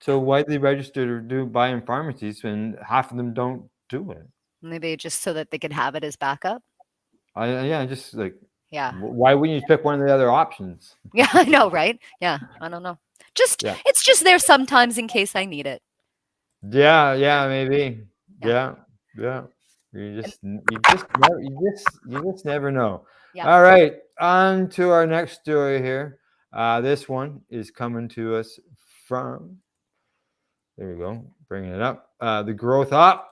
So why they register to buy in pharmacies when half of them don't do it? Maybe just so that they could have it as backup. Just like, Yeah. why wouldn't you pick one of the other options? Yeah, I know, right? Yeah, I don't know. Yeah. It's just there sometimes in case I need it. Yeah, maybe. Yeah. Yeah. You just never know. Yeah. All right, on to our next story here. This one is coming to us from. There we go. Bringing it up. The growth up.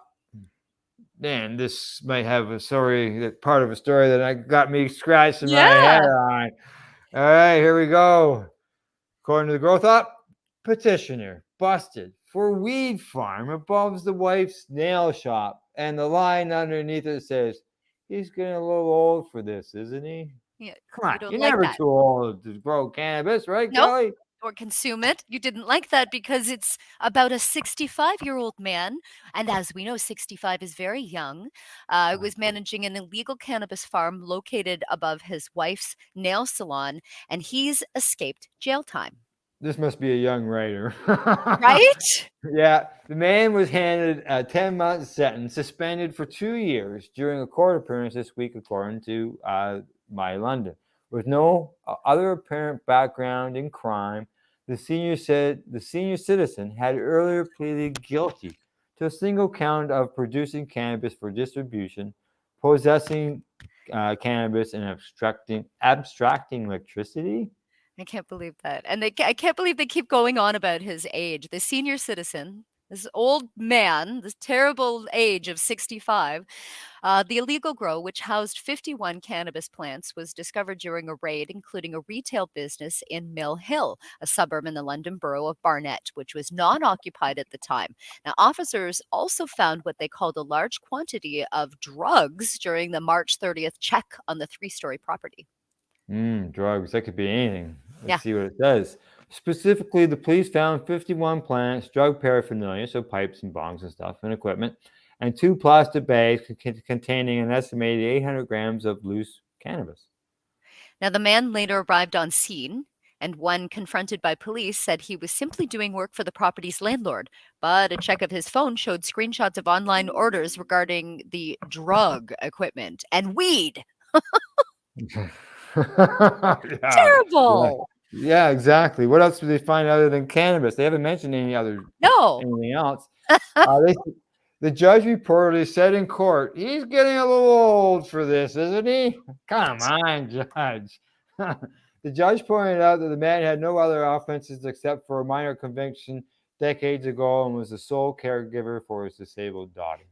Man, this might have part of a story that got me scratching my head on. All right, here we go. According to the growth up, petitioner busted for weed farm above the wife's nail shop, and the line underneath it says, "He's getting a little old for this, isn't he?" Yeah. Come on, don't you're like never that. too old to grow cannabis, right, Nope. Kelly? Or consume it. You didn't like that because it's about a 65-year-old man. And as we know, 65 is very young. Was managing an illegal cannabis farm located above his wife's nail salon, and he's escaped jail time. This must be a young writer. Right? Yeah, the man was handed a 10-month sentence, suspended for 2 years during a court appearance this week, according to My London. With no other apparent background in crime, the senior citizen had earlier pleaded guilty to a single count of producing cannabis for distribution, possessing cannabis, and abstracting electricity. I can't believe that. And I can't believe they keep going on about his age. The senior citizen, this old man, this terrible age of 65. The illegal grow, which housed 51 cannabis plants, was discovered during a raid, including a retail business in Mill Hill, a suburb in the London borough of Barnet, which was non-occupied at the time. Now, officers also found what they called a large quantity of drugs during the March 30th check on the 3-story property. Drugs. That could be anything. Let's Yeah. see what it says. Specifically, the police found 51 plants, drug paraphernalia, so pipes and bongs and stuff, and equipment, and 2 plastic bags containing an estimated 800 grams of loose cannabis. Now, the man later arrived on scene, and when confronted by police, said he was simply doing work for the property's landlord. But a check of his phone showed screenshots of online orders regarding the drug equipment and weed. Yeah, yeah, Terrible. yeah, exactly. What else did they find other than cannabis? They haven't mentioned No. anything else. The judge reportedly said in court, "He's getting a little old for this, isn't he? Come on, judge." The judge pointed out that the man had no other offenses except for a minor conviction decades ago and was the sole caregiver for his disabled daughter.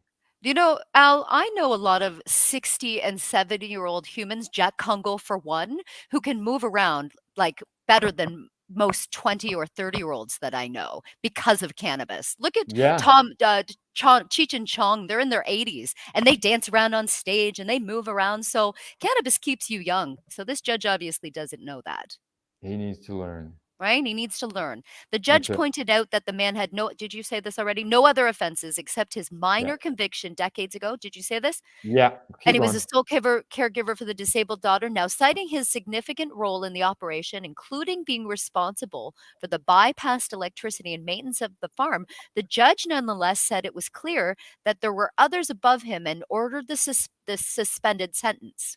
You know, Al, I know a lot of 60 and 70-year-old humans, Jack Kungle for one, who can move around like better than most 20 or 30-year-olds that I know because of cannabis. Look at Yeah. Cheech and Chong. They're in their 80s and they dance around on stage and they move around. So cannabis keeps you young. So this judge obviously doesn't know that. He needs to learn. Right? He needs to learn. The That's judge it. pointed out that the man had did you say this already? No other offenses except his minor Yeah. conviction decades ago. Did you say this? Yeah. And Keep he was going. a sole caregiver for the disabled daughter. Now, citing his significant role in the operation, including being responsible for the bypassed electricity and maintenance of the farm, the judge nonetheless said it was clear that there were others above him and ordered the suspended sentence.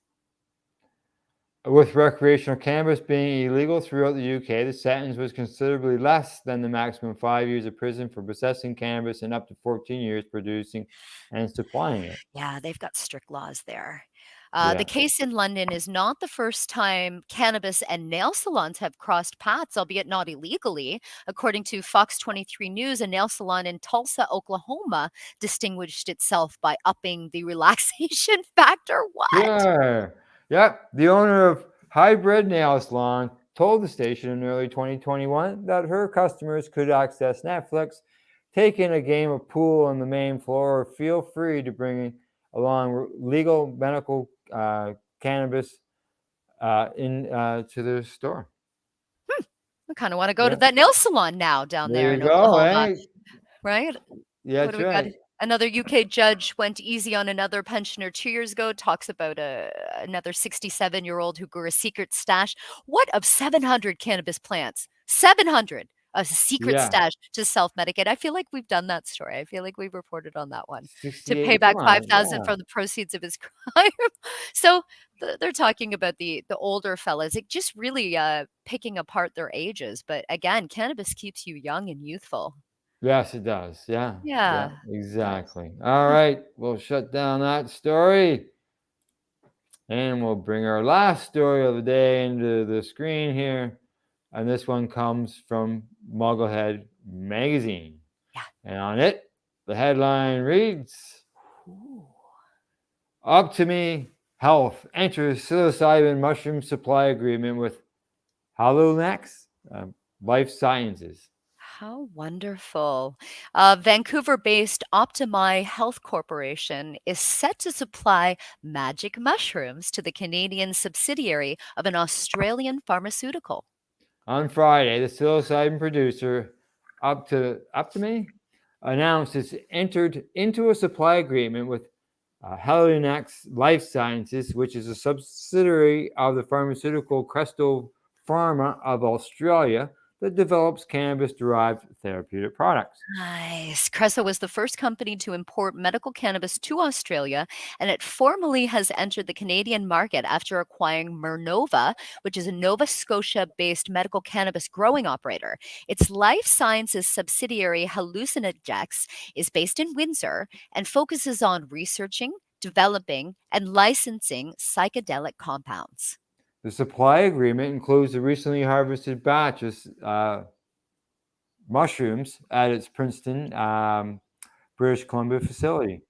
With recreational cannabis being illegal throughout the UK, the sentence was considerably less than the maximum 5 years of prison for possessing cannabis and up to 14 years producing and supplying it. Yeah, they've got strict laws there. Yeah. The case in London is not the first time cannabis and nail salons have crossed paths, albeit not illegally. According to Fox 23 News, a nail salon in Tulsa, Oklahoma, distinguished itself by upping the relaxation factor. What? Yeah. Yep. The owner of Hybrid Nail Salon told the station in early 2021 that her customers could access Netflix, take in a game of pool on the main floor, or feel free to bring along legal medical cannabis to their store. I kind of want to go to that nail salon now down there There in you go, Oklahoma. eh? Right? Yeah, What that's do we got? right. Another UK judge went easy on another pensioner 2 years ago, talks about another 67-year-old who grew a secret stash. What of 700 cannabis plants? 700 a secret Yeah. stash to self-medicate. I feel like we've done that story. I feel like we've reported on that one. To 68, pay back come on, 5,000 yeah. from the proceeds of his crime. So they're talking about the older fellas, it just really picking apart their ages. But again, cannabis keeps you young and youthful. Yes, it does. Yeah. Yeah. Exactly. All right. We'll shut down that story. And we'll bring our last story of the day into the screen here. And this one comes from Mugglehead Magazine. Yeah. And on it, the headline reads, Optimi Health enters psilocybin mushroom supply agreement with Halucenex Life Sciences. How wonderful. Vancouver-based Optimi Health Corporation is set to supply magic mushrooms to the Canadian subsidiary of an Australian pharmaceutical. On Friday, the psilocybin producer, Optimi, announced it's entered into a supply agreement with Halucenex Life Sciences, which is a subsidiary of the pharmaceutical Cresto Pharma of Australia that develops cannabis-derived therapeutic products. Nice. Cressa was the first company to import medical cannabis to Australia, and it formally has entered the Canadian market after acquiring Mernova, which is a Nova Scotia-based medical cannabis growing operator. Its life sciences subsidiary, Halucenex, is based in Windsor and focuses on researching, developing, and licensing psychedelic compounds. The supply agreement includes the recently harvested batch of mushrooms at its Princeton, British Columbia facility.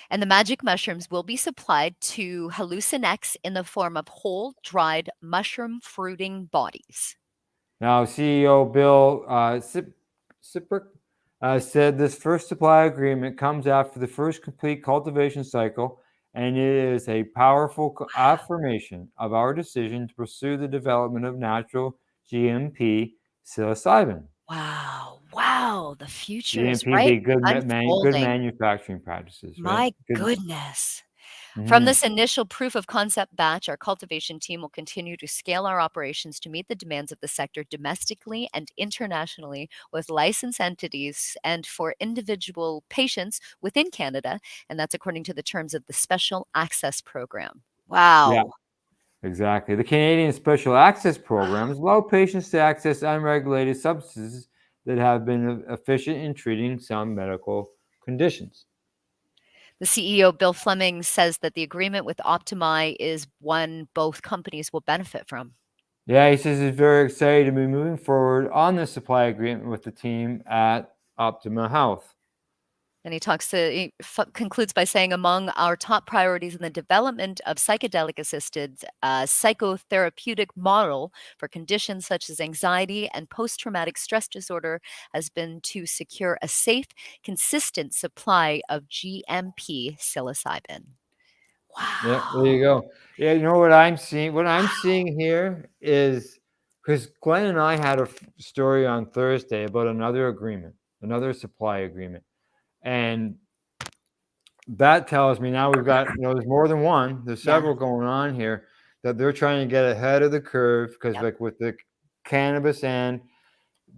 And the magic mushrooms will be supplied to Halucenex in the form of whole, dried mushroom fruiting bodies. Now, CEO Bill Siprick said this first supply agreement comes after the first complete cultivation cycle, and it is a powerful affirmation of our decision to pursue the development of natural GMP psilocybin. Wow, the future is GMP right be good unfolding. manufacturing practices. My Right? goodness. From Mhm. this initial proof of concept batch, our cultivation team will continue to scale our operations to meet the demands of the sector domestically and internationally with licensed entities and for individual patients within Canada. And that's according to the terms of the Special Access Program. Yeah, Wow. exactly. The Canadian Special Access Programs allow patients to access unregulated substances that have been efficient in treating some medical conditions. The CEO, Bill Fleming, says that the agreement with Optimi is one both companies will benefit from. Yeah, he says he's very excited to be moving forward on the supply agreement with the team at Optima Health. And he concludes by saying, among our top priorities in the development of psychedelic-assisted psychotherapeutic model for conditions such as anxiety and post-traumatic stress disorder has been to secure a safe, consistent supply of GMP psilocybin. Yeah, there you Wow. go. Yeah, you know what I'm seeing? What I'm seeing here is because Glenn and I had a story on Thursday about another agreement, another supply agreement. And that tells me now we've got, there's more than one, there's Yeah. several going on here that they're trying to get ahead of the curve because, Yep. like with the cannabis and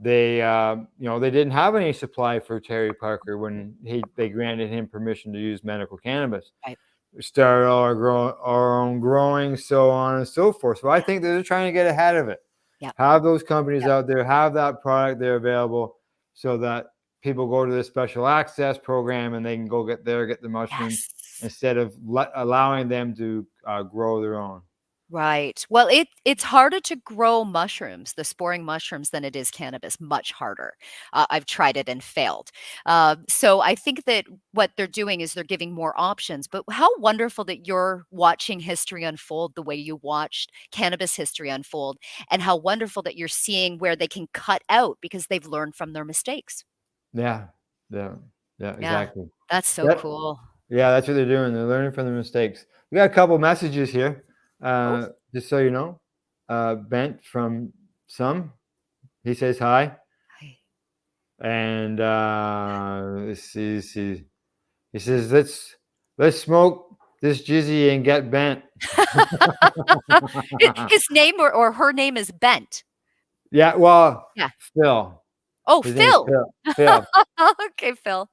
they, they didn't have any supply for Terry Parker when they granted him permission to use medical cannabis. Right. We started our own growing, so on and so forth. So I think they're trying to get ahead of it. Yep. Have those companies Yep. out there, have that product there available so that people go to the special access program and they can go get the mushrooms Yes. instead of allowing them to grow their own. Right. Well, it's harder to grow mushrooms, the sporing mushrooms, than it is cannabis. Much harder. I've tried it and failed. So I think that what they're doing is they're giving more options. But how wonderful that you're watching history unfold the way you watched cannabis history unfold, and how wonderful that you're seeing where they can cut out because they've learned from their mistakes. Yeah, yeah, yeah, Yeah, exactly. that's so Yep. cool. Yeah, that's what they're doing. They're learning from their mistakes. We got a couple messages here. Oh, Just so you know, Bent from Some. He says hi, hi. and he says let's smoke this jizzy and get bent. His name or her name is Bent. Yeah, well, Yeah. Phil. Oh, His name's Phil. Phil. Phil. Okay, Phil.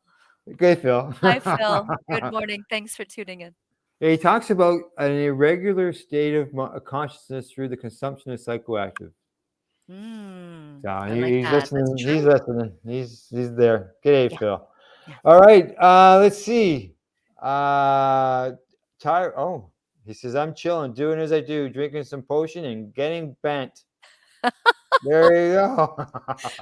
Okay, Phil. Hi, Phil. Good morning. Thanks for tuning in. He talks about an irregular state of consciousness through the consumption of psychoactive. So I like he's that. That's listening. He's true. listening. He's there. G'day, Yeah. Phil. Yeah. All right. Let's see. Oh, he says I'm chilling, doing as I do, drinking some potion and getting bent. There you go.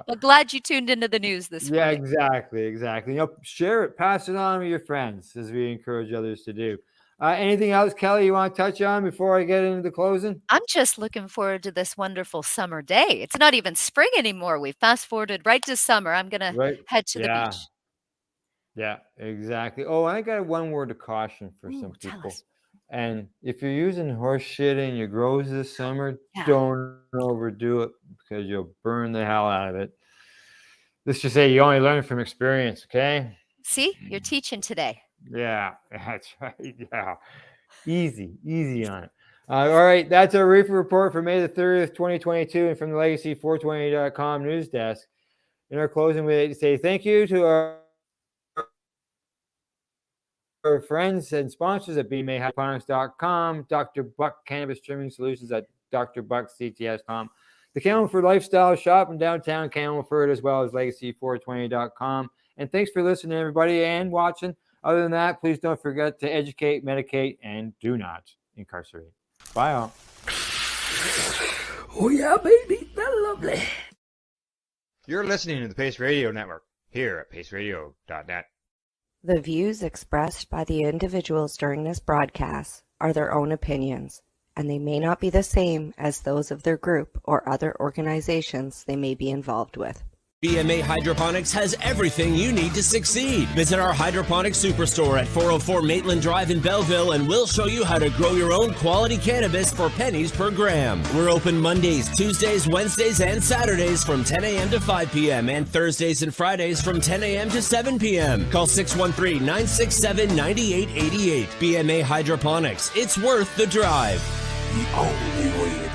Well, glad you tuned into the news this Yeah, morning. exactly. Share it, pass it on with your friends, as we encourage others to do. Anything else, Kelly, you want to touch on before I get into the closing? I'm just looking forward to this wonderful summer day. It's not even spring anymore. We fast forwarded right to summer. I'm going to Right? head to the Yeah. beach. Yeah, exactly. Oh, I got one word of caution for Ooh, some tell people. us. And if you're using horse shit in your grows this summer, Yeah. don't overdo it because you'll burn the hell out of it. Let's just say you only learn from experience, okay? See, you're teaching today. Yeah, that's right. Yeah. Easy on it. All right, that's our Reefer report for May the 30th, 2022, and from the Legacy420.com news desk. In our closing, we say thank you to our friends and sponsors at bmayhydroponics.com, Dr. Buck Cannabis Trimming Solutions at drbuckcts.com, the Camelford Lifestyle Shop in downtown Camelford, as well as legacy420.com. And thanks for listening, everybody, and watching. Other than that, please don't forget to educate, medicate, and do not incarcerate. Bye, all. Oh yeah, baby. That's lovely. You're listening to the Pace Radio Network here at paceradio.net. The views expressed by the individuals during this broadcast are their own opinions, and they may not be the same as those of their group or other organizations they may be involved with. BMA Hydroponics has everything you need to succeed. Visit our hydroponics superstore at 404 Maitland Drive in Belleville and we'll show you how to grow your own quality cannabis for pennies per gram. We're open Mondays, Tuesdays, Wednesdays, and Saturdays from 10 a.m. to 5 p.m. and Thursdays and Fridays from 10 a.m. to 7 p.m. Call 613-967-9888. BMA Hydroponics. It's worth the drive. The only way to go.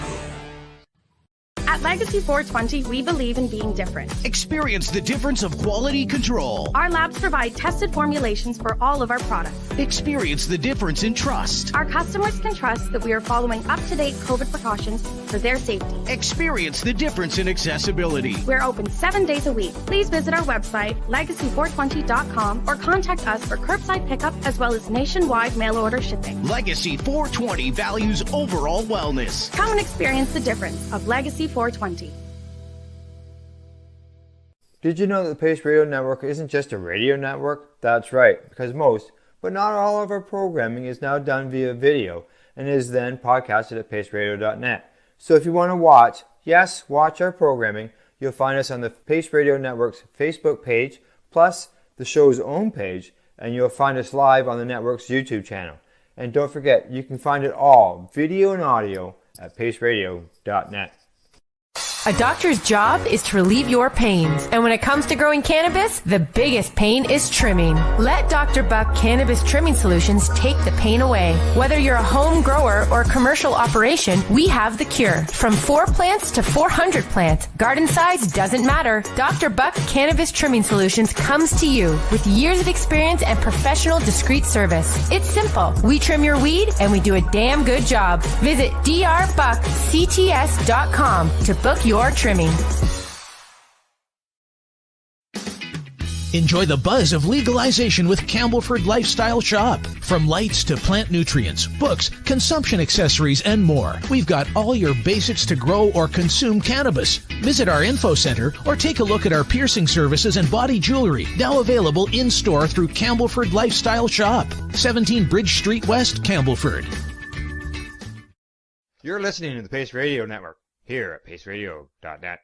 At Legacy 420, we believe in being different. Experience the difference of quality control. Our labs provide tested formulations for all of our products. Experience the difference in trust. Our customers can trust that we are following up-to-date COVID precautions for their safety. Experience the difference in accessibility. We're open 7 days a week. Please visit our website, legacy420.com, or contact us for curbside pickup as well as nationwide mail order shipping. Legacy 420 values overall wellness. Come and experience the difference of Legacy 420. Did you know that the Pace Radio Network isn't just a radio network? That's right, because most, but not all of our programming is now done via video and is then podcasted at paceradio.net. So if you want to watch our programming, you'll find us on the Pace Radio Network's Facebook page, plus the show's own page, and you'll find us live on the network's YouTube channel. And don't forget, you can find it all, video and audio, at paceradio.net. A doctor's job is to relieve your pains. And when it comes to growing cannabis, the biggest pain is trimming. Let Dr. Buck Cannabis Trimming Solutions take the pain away. Whether you're a home grower or a commercial operation, we have the cure. From 4 plants to 400 plants, garden size doesn't matter. Dr. Buck Cannabis Trimming Solutions comes to you with years of experience and professional discreet service. It's simple. We trim your weed and we do a damn good job. Visit drbuckcts.com to book your trimming. Enjoy the buzz of legalization with Campbellford Lifestyle Shop. From lights to plant nutrients, books, consumption accessories, and more, we've got all your basics to grow or consume cannabis. Visit our info center or take a look at our piercing services and body jewelry, now available in-store through Campbellford Lifestyle Shop, 17 Bridge Street West, Campbellford. You're listening to the Pace Radio Network here at paceradio.net.